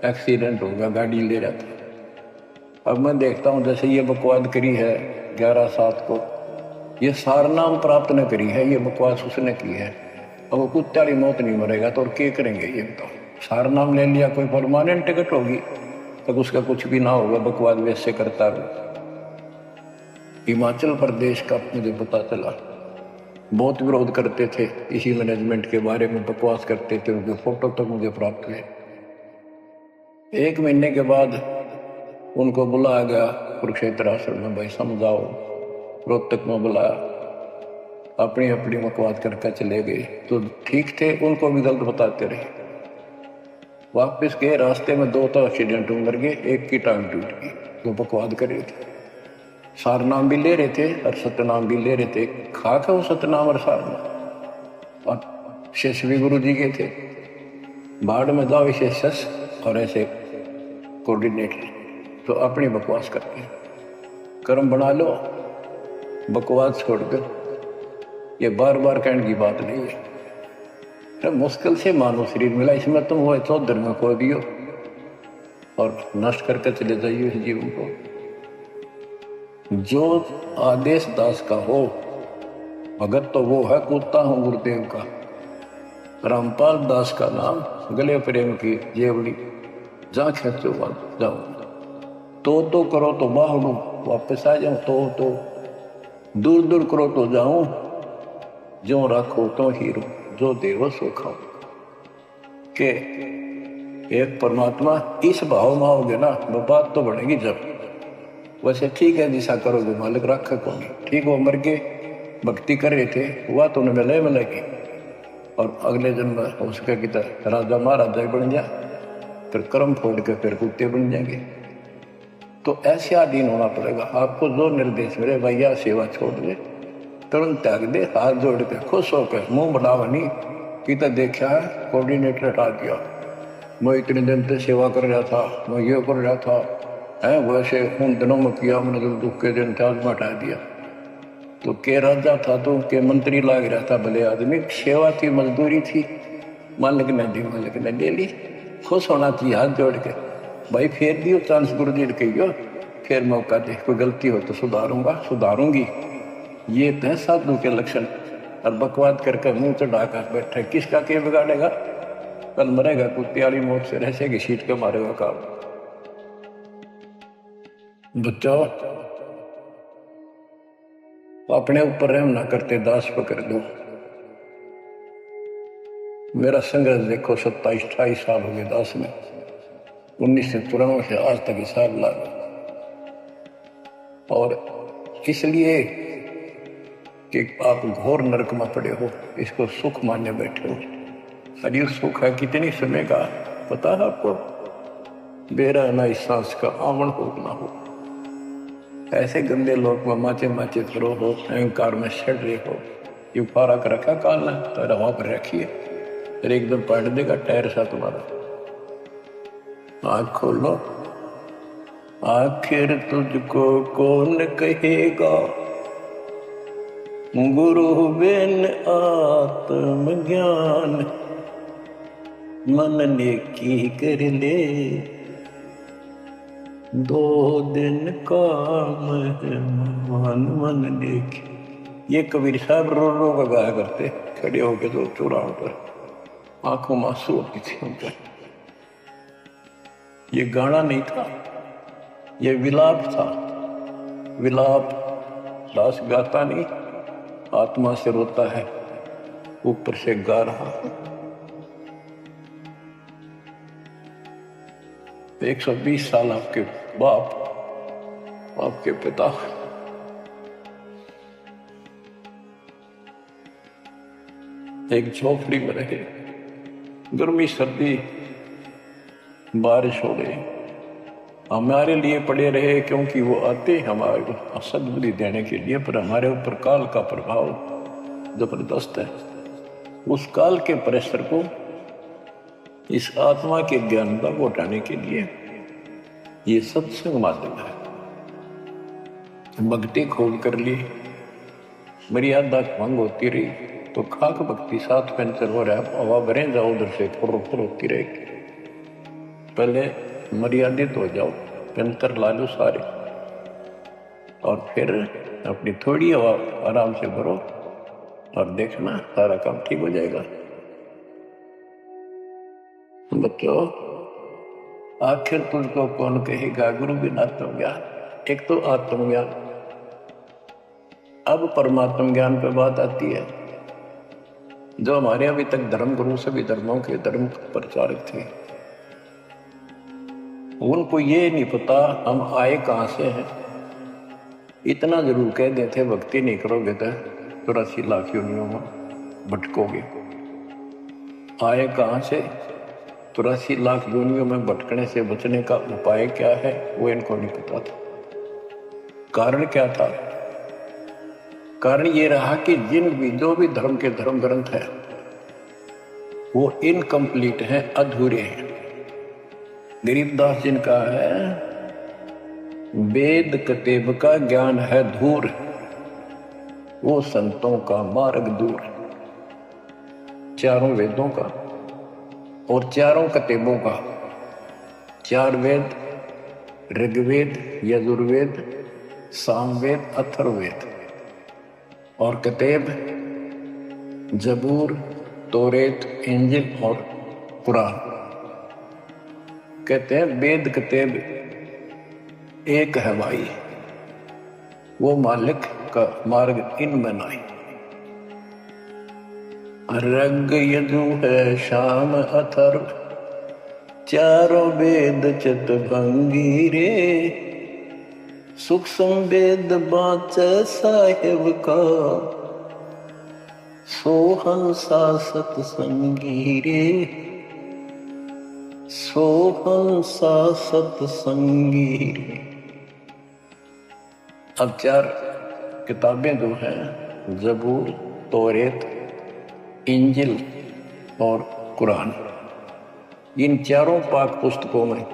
A: एक्सीडेंट हो गया, गाड़ी ले रहा था। अब मैं देखता हूँ जैसे ये बकवाद करी है 11/7 को, ये सार नाम प्राप्त न करी है, ये बकवास उसने की है। अब वो कुत्ते वाली मौत नहीं मरेगा तो और क्या करेंगे? ये बताओ, सार नाम ले लिया, कोई परमानेंट टिकट होगी तब उसका कुछ भी ना होगा, बकवाद वैसे करता रहो। हिमाचल प्रदेश का मुझे पता चला, बहुत विरोध करते थे इसी मैनेजमेंट के बारे में, बकवास करते थे, उनके फोटो तक मुझे प्राप्त हुए। 1 महीने के बाद उनको बुलाया गया कुरुक्षेत्र आश्रम में, भाई समझाओ। रोहतक में बुलाया, अपनी अपनी बकवास करके चले गए। तो ठीक थे, उनको भी गलत बताते रहे। वापस गए, रास्ते में 2 तो एक्सीडेंट में मर गए, एक की टांग टूट गई। तो बकवाद कर रहे थे, सार नाम भी ले रहे थे और सतनाम भी ले रहे थे। खाक है वो सतनाम और सार नाम। और शिष्य भी गुरु जी के थे, बाढ़ में जाओ विशेष और ऐसे कोऑर्डिनेटर, तो अपनी बकवास करते हैं। कर्म बना लो, बकवास छोड़ दो। ये बार बार कहने की बात नहीं है। तो मुश्किल से मानो शरीर मिला, इसमें तुम वो 14 में खो दियो और नष्ट करके चले जाइए इस जीवन को। जो आदेश दास का हो भगत तो वो है, कूदता हूँ गुरुदेव का। रामपाल दास का नाम, गले प्रेम की जेवड़ी, जा खेचो जाओ। तो करो तो बाहड़ू, वापस आ जाऊं तो दूर दूर करो तो जाऊं, जो रखो तो हीरो, जो देवो सो खाओ। के एक परमात्मा इस भाव में आओगे ना, वो बात तो बढ़ेगी। जब वैसे ठीक है जिसा करोगे मालिक रखा कौन, ठीक वो मर गए, भक्ति कर रहे थे, हुआ तो उन्हें मिलेगी, और अगले जन्म हो सके कि राजा महाराजा बन जा, फिर कर्म फोड़ के फिर कुत्ते बन जाएंगे। तो ऐसे अधीन होना पड़ेगा आपको। जो निर्देश मिले भैया सेवा छोड़ दे, तुरंत त्याग दे, हाथ जोड़ के खुश होकर, मुंह बढ़ावा नहीं कि तो देखा है कोऑर्डिनेटर हटा दिया, मैं इतने दिन से सेवा कर रहा था, मैं ये कर रहा था है, वैसे उन दिनों में किया मैंने, जो दुख के दिन थे आज में हटा दिया। तो के राजा था तो के मंत्री लाग रहा था, भले आदमी, सेवा थी, मजदूरी थी, मालिक ने दी, मालिक ने ले ली। खुश होना चाहिए हाथ जोड़ के, भाई फेर दियो चांस गुरु जी कहियो, फिर मौका दे, कोई गलती हो तो सुधारूंगा, सुधारूंगी। ये तो है साधु के लक्षण। और बकवाद करके मुंह चढ़ाकर बैठे, किसका के बिगाड़ेगा? कल मरेगा कुत्ते वाली मौत से, रहसे की सीट के मारेगा काम। बच्चों, अपने ऊपर रहम ना करते, दास पकड़ दो। मेरा संघर्ष देखो, 27-28 साल हो गए दास में, 1994 से आज तक हिसाब लगा। और इसलिए कि आप घोर नरक में पड़े हो, इसको सुख मानने बैठे हो। अरे सुख है कितनी समय का पता है आपको? बेरा ना इस सांस का आवन हो ना हो। ऐसे गंदे लोग में माचे माचे फिरो हो, अहंकार में सड़ रहे हो। ये फारक रखा काल ने तो हवा पर रखिए, फिर एकदम पलट देगा टायर सा तुम्हारा। आँख खोलो, आखिर तुझको कौन कहेगा, गुरु बिन आत्मज्ञान, मन ने की कर ले, 2 दिन का मेहमान मन ने की। ये कबीर साहब रो रो का गाया करते, खड़े होके तो चौराहों पर, आंखों में आंसू होती थी उनका। ये गाना नहीं था, ये विलाप था। विलाप दास गाता नहीं, आत्मा से रोता है, ऊपर से गा रहा। 120 साल आपके बाप, आपके पिता एक झोपड़ी में रहे, गर्मी सर्दी बारिश हो गई, हमारे लिए पड़े रहे, क्योंकि वो आते हमारे को सद्बुद्धि देने के लिए, पर हमारे ऊपर काल का प्रभाव जबरदस्त है। उस काल के प्रेशर को इस आत्मा के ज्ञान का घटाने के लिए ये सत्संग माध्यम है। भक्ति खोल कर ली, मर्यादा भंग होती रही तो खाक भक्ति साथ पंचर हो रहा है, हवा भरे जाओ उधर से फुर होती रहेगी। पहले मर्यादित हो जाओ, पंचर ला लो सारे, और फिर अपनी थोड़ी हवा आराम से भरो और देखना सारा काम ठीक हो जाएगा। बच्चों, आखिर तुझको कौन कहेगा, गुरु बिन आत्मज्ञान। एक तो आत्मज्ञान, अब परमात्म ज्ञान पे बात आती है। जो हमारे अभी तक धर्म गुरु सभी धर्मों के धर्म प्रचारक थे, उनको ये नहीं पता हम आए कहां से हैं। इतना जरूर कह देते, भक्ति नहीं करोगे तो 84 लाख योनियों में भटकोगे। आए कहां से, 84 लाख योनियों में भटकने से बचने का उपाय क्या है, वो इनको नहीं पता था। कारण क्या था? कारण ये रहा कि जो भी धर्म के धर्म ग्रंथ है वो इनकम्प्लीट है, अधूरे हैं। गरीबदास जिनका है वेद कतेब का ज्ञान है धूर, वो संतों का मार्ग दूर। चारों वेदों का और चारों कतेबों का, 4 वेद, ऋग्वेद, यजुर्वेद, सामवेद, अथर्ववेद, और कतेब जबूर, तौरेत, इंजिल और कुरान। कहते हैं वेद कतेब एक है भाई, वो मालिक का मार्ग इनमें नहीं। ऋग यजु है शाम अथर्व, चारों वेद चितभंगी रे, सूक्ष्म वेद बाँचे साहिब का, सोहंसा सतसंगी रे, सोहंसा सतसंगी रे। अब 4 किताबें जो हैं, जबूर, तौरेत, इंजिल और कुरान, इन चारों पाक पुस्तकों में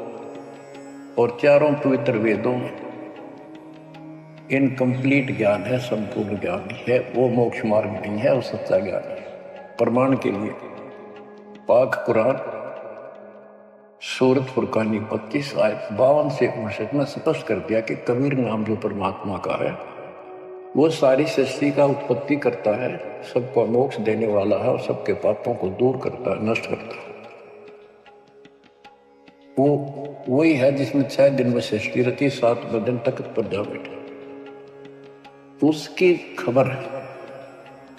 A: और चारों पवित्र वेदों में इनकम्प्लीट ज्ञान है, संपूर्ण ज्ञान है। वो मोक्ष मार्ग नहीं है, वो सच्चा ज्ञान है। प्रमाण के लिए पाक कुरान सूरत फुरकानी 25 आयत 52 से 59 में स्पष्ट कर दिया कि कबीर नाम जो परमात्मा का है वो सारी सृष्टि का उत्पत्ति करता है, सबको मोक्ष देने वाला है और सबके पापों को दूर करता है, नष्ट करता है। वो वही है जिसने 6 दिन में सृष्टि रची, 7वें दिन तख्त पर जा बैठे। उसकी खबर है,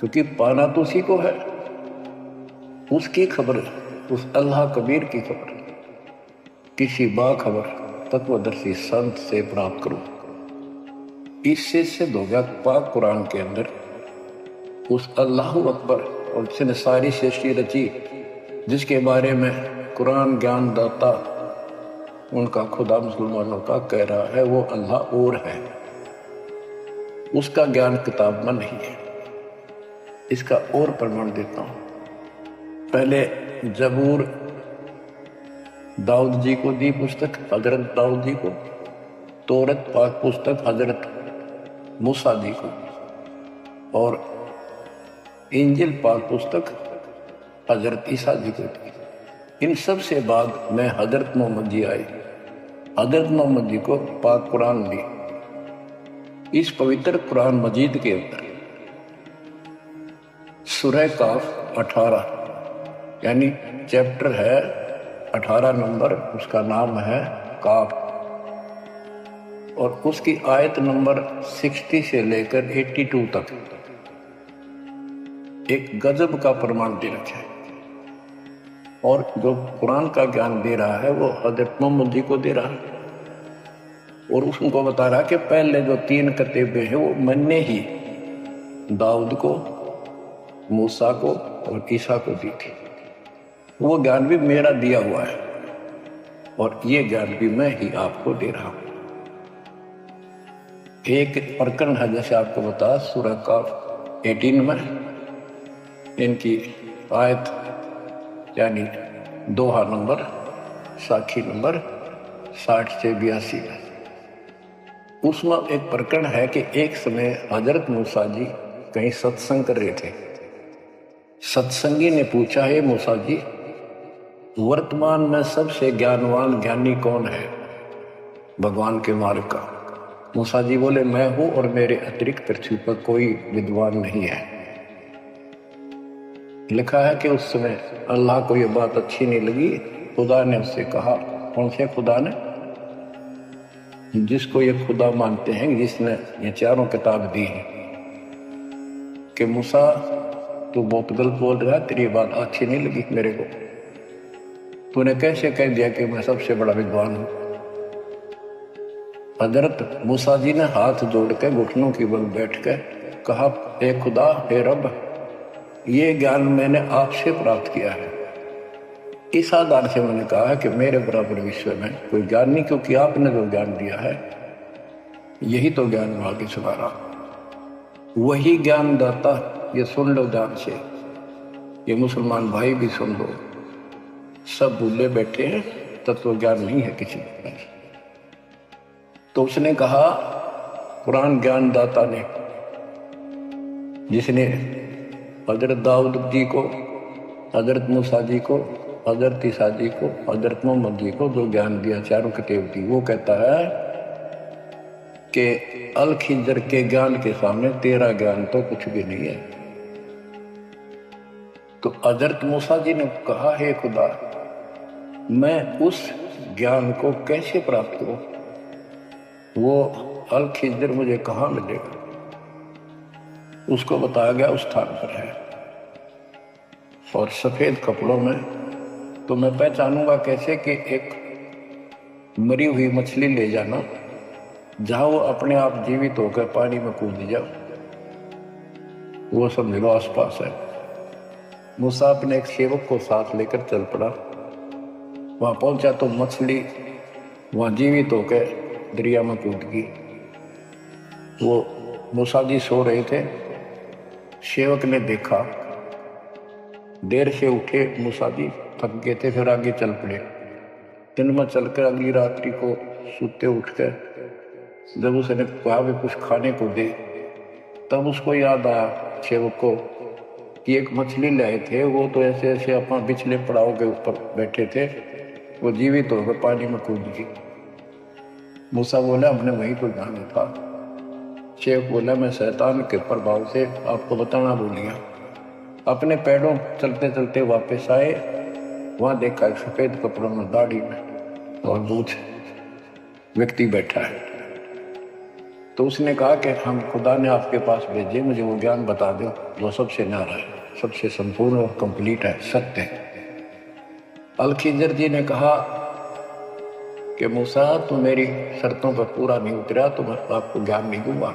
A: क्योंकि पाना तो उसी को है, उसकी खबर है, उस अल्लाह कबीर की खबर है। किसी बाखबर तत्वदर्शी संत से प्राप्त करो। इससे सिद्ध हो गया पाक कुरान के अंदर उस अल्लाह अकबर और जिसने सारी सृष्टि रची, जिसके बारे में कुरान ज्ञान दाता उनका खुदा मुसलमानों का कह रहा है वो अल्लाह और है, उसका ज्ञान किताब में नहीं है। इसका और प्रमाण देता हूं। पहले जबूर दाऊद जी को दी पुस्तक, हजरत दाऊद जी को। तौरत पाक पुस्तक हजरत मूसा जी को, और इंजिल पाक पुस्तक हजरत ईसा जी को दी। इन सब से बाद में हजरत मोहम्मद जी आए, हजरत मोहम्मद जी को पाक कुरान दी। इस पवित्र कुरान मजीद के अंदर सूरह काफ 18 यानी चैप्टर है 18 नंबर, उसका नाम है काफ, और उसकी आयत नंबर 60 से लेकर 82 तक एक गजब का प्रमाण दे रखा है। और जो कुरान का ज्ञान दे रहा है वो हजरत मोहम्मद जी को दे रहा है, और उसको बता रहा है कि पहले जो 3 किताबें हैं वो मैंने ही दाऊद को, मूसा को और ईसा को दी थी। वो ज्ञान भी मेरा दिया हुआ है और ये ज्ञान भी मैं ही आपको दे रहा हूं। एक प्रकरण है, जैसे आपको बता सूरह काफ 18 में इनकी आयत यानी दोहा नंबर साखी नंबर 60 से 82 में, उसमें एक प्रकरण है कि एक समय हजरत मूसा जी कहीं सत्संग कर रहे थे। सत्संगी ने पूछा, है मूसा जी, वर्तमान में सबसे ज्ञानवान ज्ञानी कौन है भगवान के मार्ग का? मूसा जी बोले, मैं हूं और मेरे अतिरिक्त पृथ्वी पर कोई विद्वान नहीं है। लिखा है कि उस समय अल्लाह को यह बात अच्छी नहीं लगी, खुदा ने उससे कहा। कौन से खुदा ने? जिसको ये खुदा मानते हैं, जिसने ये चारों किताब दी है, कि मूसा तू बहुत गलत बोल रहा है, तेरी बात अच्छी नहीं लगी मेरे को। तूने कैसे कह दिया कि मैं सबसे बड़ा विद्वान हूं? हजरत मूसा जी ने हाथ जोड़ के घुटनों की बल बैठ के कहा, हे खुदा, हे रब, ये ज्ञान मैंने आपसे प्राप्त किया है। इस आधार से मैंने कहा है कि मेरे बराबर विश्व में कोई ज्ञान नहीं, क्योंकि आपने जो ज्ञान दिया है यही तो ज्ञान में आगे सुना रहा। वही ज्ञान दाता, ये सुन लो ध्यान से, ये मुसलमान भाई भी सुन लो, सब भूले बैठे हैं, तत्व ज्ञान नहीं है किसी को। तो उसने कहा, कुरान ज्ञान दाता ने, जिसने हजरत दाऊद जी को, हजरत मूसा जी को, हजरत ईसा जी को, हजरत मोहम्मद जी को जो ज्ञान दिया चारों किताब दी, वो कहता है कि अल खिजर के ज्ञान के सामने तेरा ज्ञान तो कुछ भी नहीं है। तो हजरत मूसा जी ने कहा, हे खुदा, मैं उस ज्ञान को कैसे प्राप्त करूं? वो अल खिजर मुझे कहां मिलेगा? उसको बताया गया उस स्थान पर है, और सफेद कपड़ों में। तो मैं पहचानूंगा कैसे कि एक मरी हुई मछली ले जाना, जहां वो अपने आप जीवित होकर पानी में कूद जाओ, वो समझ लो आसपास है। मूसा अपने एक सेवक को साथ लेकर चल पड़ा। वहां पहुंचा तो मछली वहां जीवित होकर दरिया में कूद गई। वो मूसा जी सो रहे थे, सेवक ने देखा, देर से उठे मूसा जी, थक गए थे, फिर आगे चल पड़े। दिन में चलकर अगली रात्रि को सुते उठकर जब उसने कहा भी कुछ खाने को दे, तब उसको याद आया सेवक को कि एक मछली लाए थे, वो तो ऐसे ऐसे अपना पिछले पड़ाव के ऊपर बैठे थे, वो जीवित हो गए, पानी में कूद गई। मूसा बोला हमने वहीं को जाना था। शेख बोला मैं शैतान के प्रभाव से आपको बताना भूल गया। अपने पैरों चलते चलते वापस आए, वहां देखा एक सफेद कपड़ों में, दाढ़ी में और मूछ व्यक्ति बैठा है। तो उसने कहा कि हम खुदा ने आपके पास भेजे, मुझे वो ज्ञान बता दो जो सबसे न्यारा है, सबसे संपूर्ण और कंप्लीट है, सत्य है। अल-खिज़र जी ने कहा कि मूसा तू मेरी शर्तों पर पूरा नहीं उतरा तो मैं आपको ज्ञान नहीं दूंगा।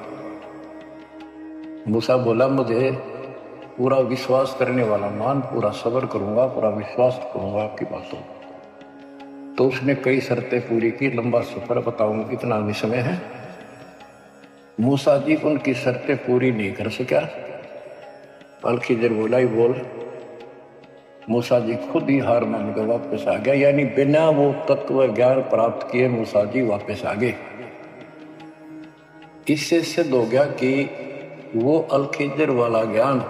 A: मूसा बोला मुझे पूरा विश्वास करने वाला मान, पूरा सब्र करूंगा, पूरा विश्वास करूंगा आपकी बातों। तो उसने कई शर्तें पूरी की, लंबा सफर बताऊंगा, इतना भी समय है। मूसा जी उनकी शर्तें पूरी नहीं कर सका। अल-खिज़र बोला ही बोल। मूसा जी खुद ही हार मान कर वापस आ गया, यानी बिना वो तत्व ज्ञान प्राप्त किए मूसा जी वापस आ गए। इससे सिद्ध हो गया कि वो अल-खिज़र वाला ज्ञान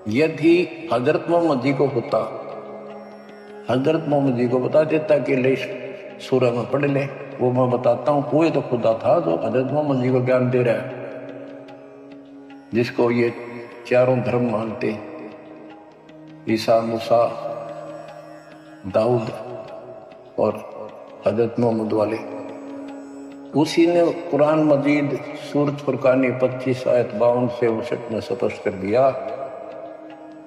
A: यदि हजरत मोहम्मद जी को होता, हजरत मोहम्मद जी को बता देता कि ले सूरह में पढ़ ले, वो मैं बताता हूँ कोई तो खुदा था जो हजरत मोहम्मद जी को ज्ञान दे रहा है, जिसको ये चारों धर्म मानते, ईसा, मूसा, दाऊद और हजरत मोहम्मद वाले। उसी ने कुरान मजीद सूरत फुरकान 25 आयत 52 से 59 में स्पष्ट कर दिया।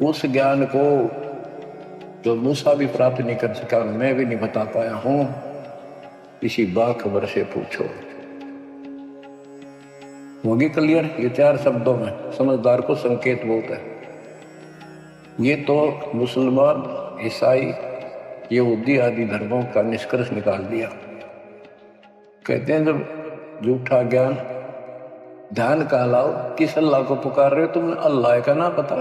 A: उस ज्ञान को जो मूसा भी प्राप्त नहीं कर सका, मैं भी नहीं बता पाया हूं, किसी बाखबर से पूछो। होगी क्लियर? ये 4 शब्दों में समझदार को संकेत बहुत है। ये तो मुसलमान, ईसाई, यहूदी आदि धर्मों का निष्कर्ष निकाल दिया। कहते हैं जब झूठा ज्ञान, ध्यान का लाओ, किस अल्लाह को पुकार रहे हो तुम? अल्लाह का ना पता।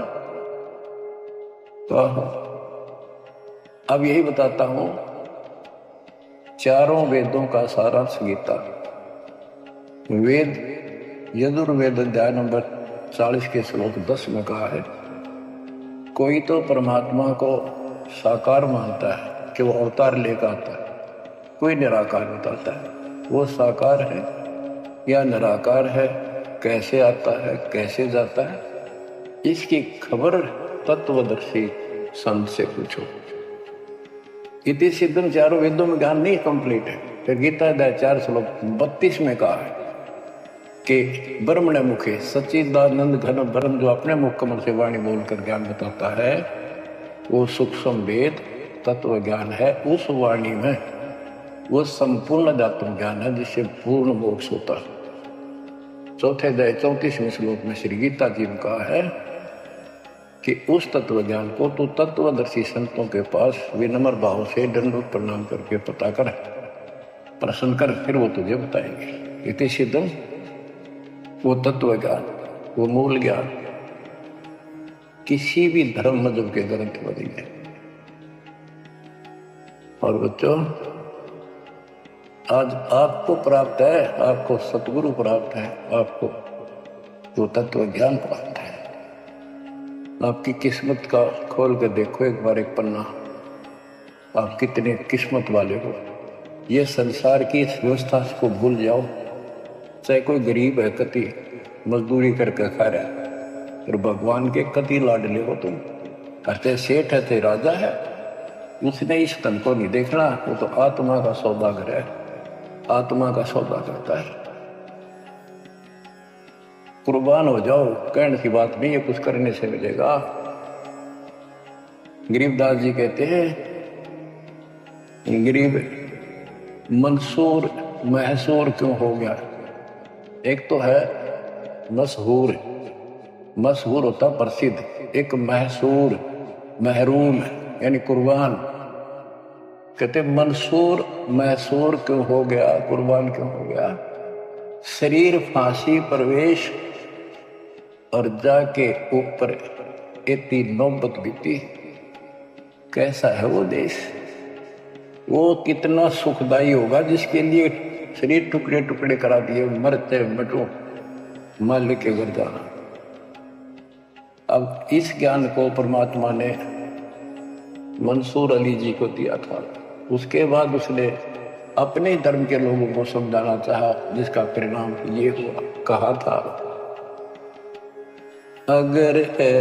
A: तो अब यही बताता हूं, चारों वेदों का सारांश गीता। वेद यजुर्वेद अध्याय नंबर 40 के श्लोक 10 में कहा है, कोई तो परमात्मा को साकार मानता है कि वो अवतार लेकर आता है, कोई निराकार बताता है वो साकार है या निराकार है, कैसे आता है कैसे जाता है, इसकी खबर तत्वदर्शी संत से पूछो। इति सिद्धम, चारों वेदों में ज्ञान नहीं कंप्लीट है। फिर गीता अध्याय 4 श्लोक 32 में कहा है कि ब्रह्मण मुखे सच्चिदानंद घन ब्रह्म, जो अपने मुख कमल से वाणी बोलकर ज्ञान बताता है, वो सूक्ष्म वेद तत्व ज्ञान है। उस वाणी में वो संपूर्ण अध्यात्म ज्ञान है जिससे पूर्ण मोक्ष होता है। चौथे अध्याय 34वें श्लोक में श्री गीता जी ने कहा है कि उस तत्व ज्ञान को तू तत्वदर्शी संतों के पास विनम्र भाव से दंडवत प्रणाम करके पता कर, प्रश्न कर, फिर वो तुझे बताएंगे। इति सिद्धम, वो तत्व ज्ञान, वो मूल ज्ञान किसी भी धर्म मजहब के ग्रंथ में नहीं है। और बच्चों, आज आपको प्राप्त है, आपको सतगुरु प्राप्त है, आपको वो तत्व ज्ञान प्राप्त है। आपकी किस्मत का खोल कर देखो एक बार एक पन्ना, आप कितने किस्मत वाले हो। ये संसार की इस व्यवस्था को भूल जाओ। चाहे कोई गरीब है, कति मजदूरी करके खा रहा है, फिर भगवान के कति लाडले हो तुम। चाहे सेठ है, चाहे राजा है, उसने इस तन को नहीं देखना, वो तो आत्मा का सौदागर है, आत्मा का सौदा करता है। कुर्बान हो जाओ, कहने की बात नहीं है, कुछ करने से मिलेगा। गरीबदास जी कहते हैं, गरीब मंसूर महसूर क्यों हो गया? एक तो है मशहूर, मशहूर होता प्रसिद्ध, एक महसूर महरूम यानी कुर्बान। कहते मंसूर महसूर क्यों हो गया, कुर्बान क्यों हो गया? शरीर फांसी प्रवेश और जाके ऊपर इतनी नौबत बीती। कैसा है वो देश? वो कितना सुखदाई होगा जिसके लिए शरीर टुकड़े टुकड़े करा दिए, मरते मटो मालिक के घर जाना। अब इस ज्ञान को परमात्मा ने मंसूर अली जी को दिया था, उसके बाद उसने अपने धर्म के लोगों को समझाना चाहा, जिसका परिणाम ये हुआ। कहा था, अगर है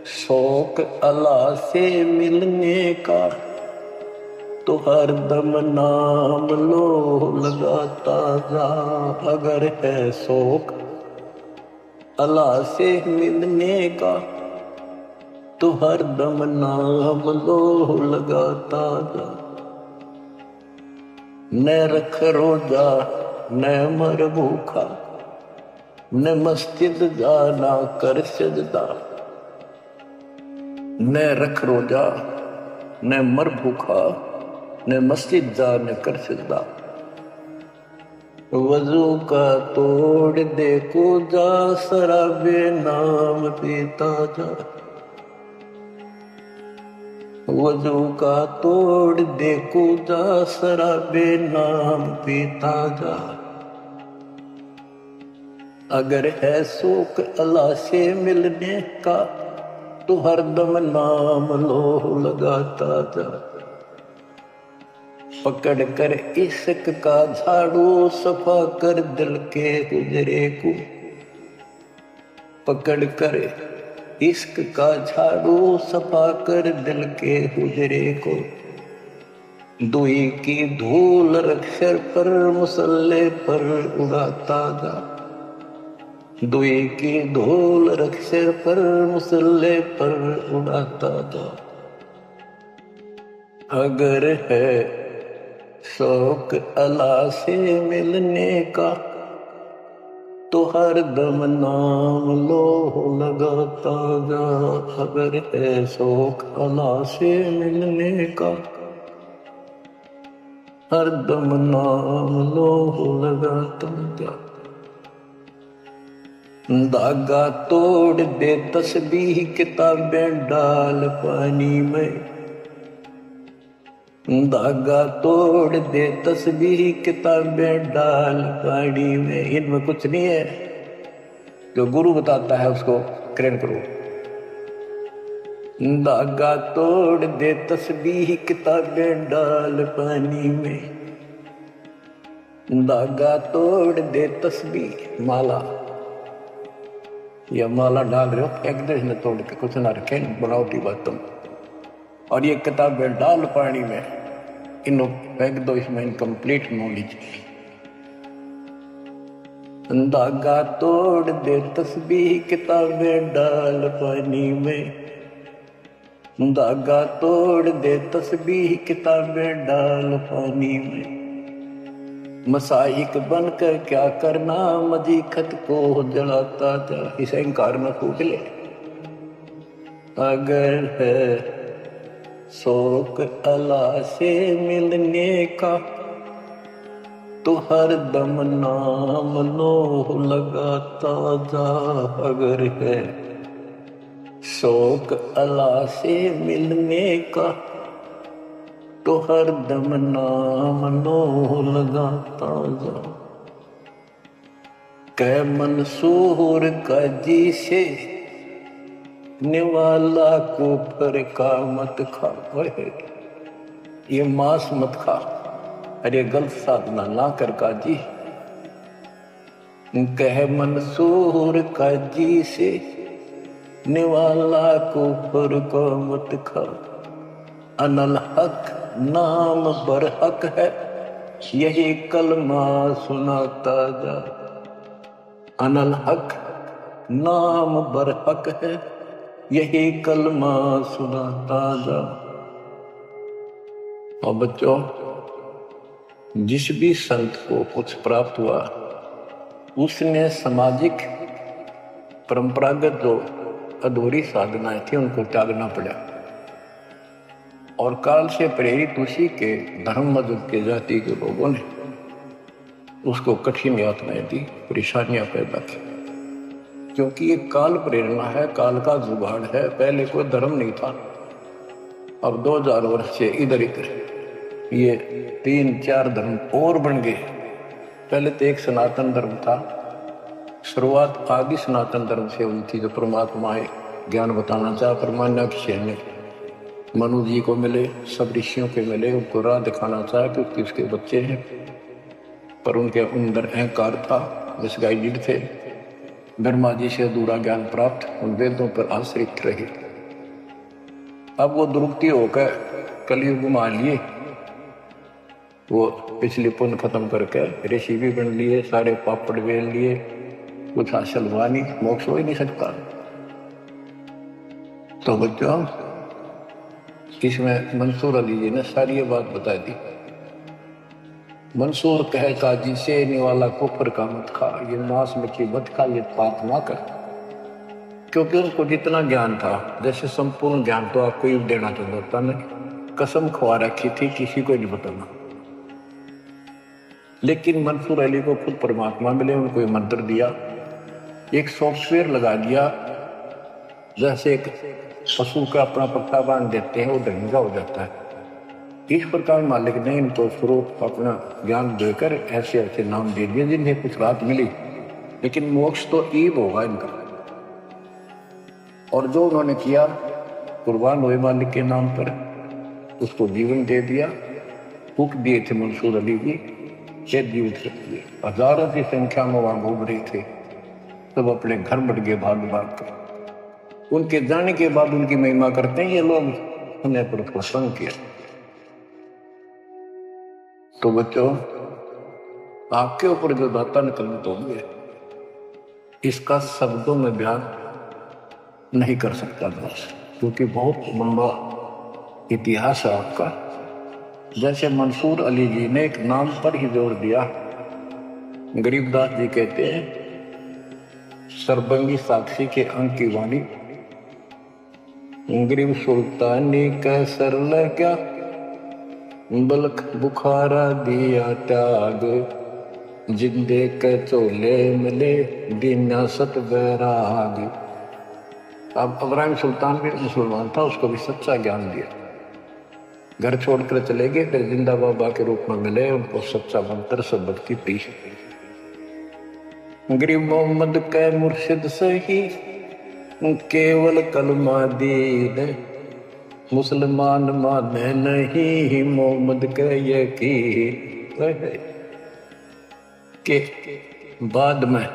A: शौक अल्लाह से मिलने का तो हर दम नाम लो लगाता जा। अगर है शौक अल्लाह से मिलने का तो हर दम नाम लो लगाता जा। न रख रोजा न मर भूखा, न मस्जिद जा ना कर सजदा। न रख रोजा न मर भूखा, न मस्जिद जा न कर सजदा। वजू का तोड़ दे को जा, शराबे नाम पीता जा। वजू का तोड़ दे को जा, शराबे नाम पीता जा। अगर है शौक अल्लाह से मिलने का तो हरदम नाम लो लगाता जा। पकड़ कर इश्क का झाड़ू, सफा कर दिल के गुजरे को। पकड़ कर इश्क का झाड़ू, सफा कर दिल के गुजरे को। दुई की धूल रख सर पर, मुसल्ले पर उड़ाता जा। दुई की धूल रख सर पर, मुसल्ले पर उड़ाता जा। अगर है शौक अल्लाह से मिलने का तो हर दम नाम लो लगाता जा। अगर है शौक अल्लाह से मिलने का हर दम नाम लो लगाता जा। धागा तोड़ दे तस्बीह, किताबें डाल पानी में। धागा तोड़ दे तस्बीह, किताबें डाल पानी में। इनमें कुछ नहीं है, जो गुरु बताता है उसको ग्रहण करो। धागा तोड़ दे तस्बीह, किताबें डाल पानी में। धागा तोड़ दे तस्बीह, माला या माला डाल रहे हो, फेंक दे इसने तोड़ के, कुछ ना रखे बनावटी बात तुम। और ये किताबें डाल पानी में, इनको फेंक दो, इसमें इनकम्प्लीट नॉलेज। धागा तोड़ दे तस्बीह, किताबें डाल पानी में। धागा तोड़ दे तस्बीह, किताबें डाल पानी में। मसाइक बनकर क्या करना, मजीखत को जलाता जा। इसे इंकार न कूद ले। अगर है शौक अल्लाह से मिलने का तो हर दम नाम लो लगाता जा। अगर है शौक अल्लाह से मिलने का तो हर दम नाम लो लगाता जा। कह मंसूर काजी से निवाला को पर का मत खा। ये मांस मत खा, अरे गलत साधना ना कर काजी। कह मंसूर काजी से निवाला को पर का मत खा। अनल हक नाम बर हक है, यही कलमा सुनाता जा। अनल हक नाम बर हक है, यही कलमा सुनाता जा। और बच्चों, जिस भी संत को कुछ प्राप्त हुआ उसने सामाजिक परंपरागत जो अधूरी साधनाएं थी उनको त्यागना पड़ा। और काल से प्रेरित उसी के धर्म मजहब के जाति के लोगों ने उसको कठिन यातनाएं दी, परेशानियां पैदा की। क्योंकि ये काल प्रेरणा है, काल का जुगाड़ है। पहले कोई धर्म नहीं था, अब 2000 वर्ष से इधर इधर ये 3-4 धर्म और बन गए। पहले तो एक सनातन धर्म था, शुरुआत आदि सनातन धर्म से हुई थी, जो परमात्मा ज्ञान बताना चाहा परमान्याभिषेक ने। मनु जी को मिले, सब ऋषियों के मिले, उनको राह दिखाना चाहा क्योंकि उसके बच्चे हैं, पर उनके अंदर अहंकार था, मिसगाइडेड थे। ब्रह्मा जी से अधूरा ज्ञान प्राप्त, उन वेदों पर आश्रित रहे। अब वो दुरुक्ति होकर कलयुग में आ लिए, वो पिछले पुण्य खत्म करके ऋषि भी बन लिए, सारे पापड़ बेल लिए, कुछ हासिल हुआ नहीं, मोक्ष हो ही नहीं सकता। तो बच्चों, इसमें मंसूर अली जी ने सारी ये बात बता दी। मंसूर कहे काजी से निवाला कुफर का मत खा, ये मांस मच्छी मत खा, ये पाप ना कर। क्योंकि उनको जितना ज्ञान था, जैसे संपूर्ण ज्ञान तो आपको ही देना चाहता था ना, कसम खवा रखी थी किसी को नहीं बताना। लेकिन मंसूर अली को खुद परमात्मा मिले, उनको ये मंत्र दिया, एक सॉफ्टवेयर लगा दिया, जैसे एक पशु का अपना पट्टा बांध देते हैं, वो ढंगा हो जाता है। इस प्रकार मालिक ने इनको स्वरूप अपना ज्ञान देकर ऐसे ऐसे नाम दे दिए जिन्हें कुछ राहत मिली, लेकिन मोक्ष तो ईब होगा इनका। और जो उन्होंने किया, कुर्बान हुए मालिक के नाम पर, उसको जीवन दे दिया। हुक दिए थे मंसूर अली जी, जीवित रख दिए। हजारों की संख्या में वहां घूम रहे थे, सब अपने घर बढ़ गए भाग भाग कर। उनके जाने के बाद उनकी महिमा करते हैं ये लोग, उन्हें पर प्रसन्न किया। तो बच्चों, आपके ऊपर जो दाता निकलते होंगे, इसका शब्दों में बयान नहीं कर सकता बस, क्योंकि बहुत लंबा इतिहास है आपका। जैसे मंसूर अली जी ने एक नाम पर ही जोर दिया। गरीबदास जी कहते हैं, सरबंगी साक्षी के अंक की वाणी, गरीब सुल्तानी का सर लगा, बलख बुखारा दिया त्याग, जिंदे के चोले मिले दीना सत बैराग। अब इब्राहिम सुल्तान भी मुसलमान था, उसको भी सच्चा ज्ञान दिया। घर छोड़कर चले गए, फिर जिंदा बाबा के रूप में मिले, उनको सच्चा मंत्र सबक की दी। गरीब मोहम्मद के मुर्शिद सही, केवल कलमा दीन, मुसलमान माने नहीं मोहम्मद के यकीन। के बाद में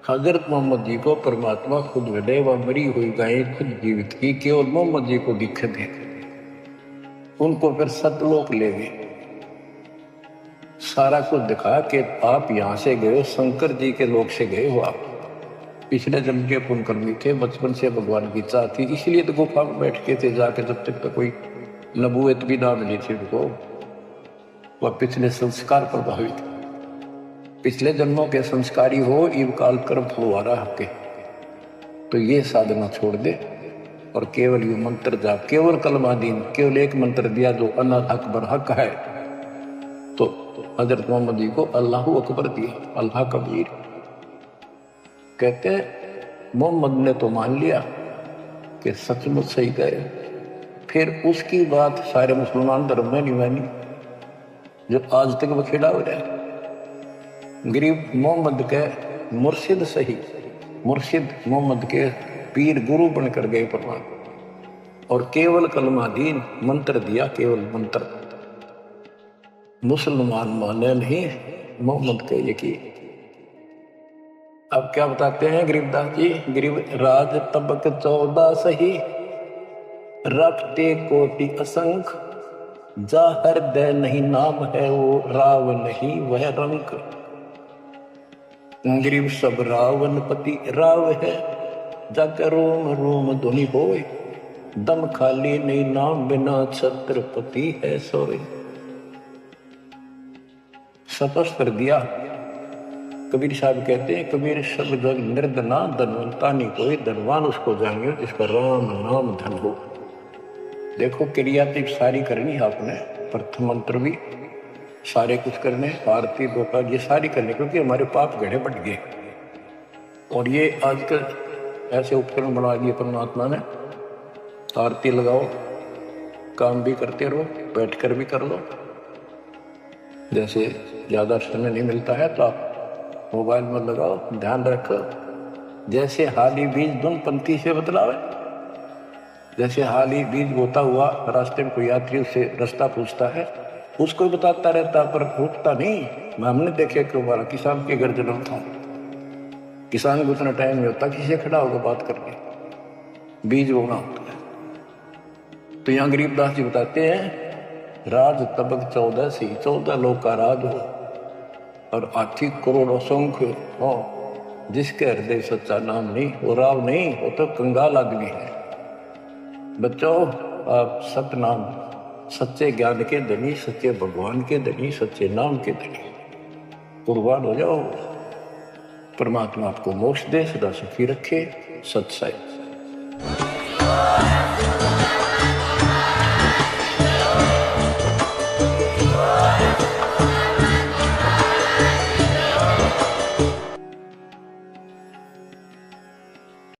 A: हजरत मोहम्मद जी को परमात्मा खुद मिले, वह मरी हुई गायें खुद जीवित की, केवल मोहम्मद जी को दिखे थे। उनको फिर सतलोक ले गए, सारा कुछ दिखा कि आप यहां से गए हो, शंकर जी के लोक से गए हो, आप पिछले जन्म के पुण्यकर्मी थे, बचपन से भगवान की चाह थी, इसलिए तो गुफा में बैठ के थे जाके, जब तक तो कोई नबूवत भी ना मिली थी उनको। वह पिछले संस्कार प्रभावित, पिछले जन्मों के संस्कारी हो, ईव काल कर्म फलवारा आपके, तो ये साधना छोड़ दे और केवल ये मंत्र जाप, केवल कलमादीन, केवल एक मंत्र दिया जो अनाथ अकबर हक है। तो हजरत मोहम्मद जी को अल्लाह अकबर दिया, अल्लाह कबीर। कहते मोहम्मद ने तो मान लिया कि सचमुच सही गए, फिर उसकी बात सारे मुसलमान धर्म में नहीं मानी, जो आज तक बखेड़ा हो रहा है। गरीब मोहम्मद के मुर्शिद सही, मुर्शिद मोहम्मद के पीर गुरु बनकर गए परमात्मा, और केवल कलमादीन मंत्र दिया, केवल मंत्र। मुसलमान माने नहीं मोहम्मद के यकीन। अब क्या बताते हैं गरीबदास जी, गरीब राज तबक 14 सही, रखते कोटि असंख, जा हृदय नहीं नाम है वो, राव नहीं वह रंक। गरीब सब रावण पति राव है, जाकर रोम रोम धुनि होए, दम खाली नहीं नाम बिना छत्रपति है सोए। स्पष्ट कर दिया। कबीर साहब कहते हैं, कबीर सब जग निर्धना, धनवंता नहीं कोई, धनवान उसको जाएंगे जिसका राम नाम धन हो। देखो क्रिया तो सारी करनी है आपने, प्रथम मंत्र भी सारे कुछ करने, आरती दोपा ये सारी करने, क्योंकि हमारे पाप गढ़े बढ़ गए। और ये आजकल ऐसे उपकरण बना दिए परमात्मा ने, आरती लगाओ, काम भी करते रहो, बैठकर भी कर लो। जैसे ज्यादा समय नहीं मिलता है तो आप मोबाइल में लगाओ, ध्यान रखो, जैसे हाली बीज धुन पंक्ति से बतलावे, जैसे हाल ही बीज बोता हुआ रास्ते में कोई यात्री उससे रास्ता पूछता है, उसको बताता रहता पर रुकता नहीं। हमने देखे कि हमारा किसान के गर्जनों था, किसान को उतना टाइम नहीं होता किसी से खड़ा होगा बात करके, बीज बोना होता है। तो यहाँ गरीबदास जी बताते हैं, राज तबक 14 सी 14 लोग का राज हो और हाथी करोड़ों संख्य हो, जिसके हृदय सच्चा नाम नहीं वो राव नहीं, वो तो कंगाल आदमी है। बच्चों, आप सतनाम, सच्चे ज्ञान के धनी, सच्चे भगवान के धनी, सच्चे नाम के धनी कुर्बान हो जाओ। परमात्मा आपको मोक्ष दे, सदा सुखी रखे। सत्संग।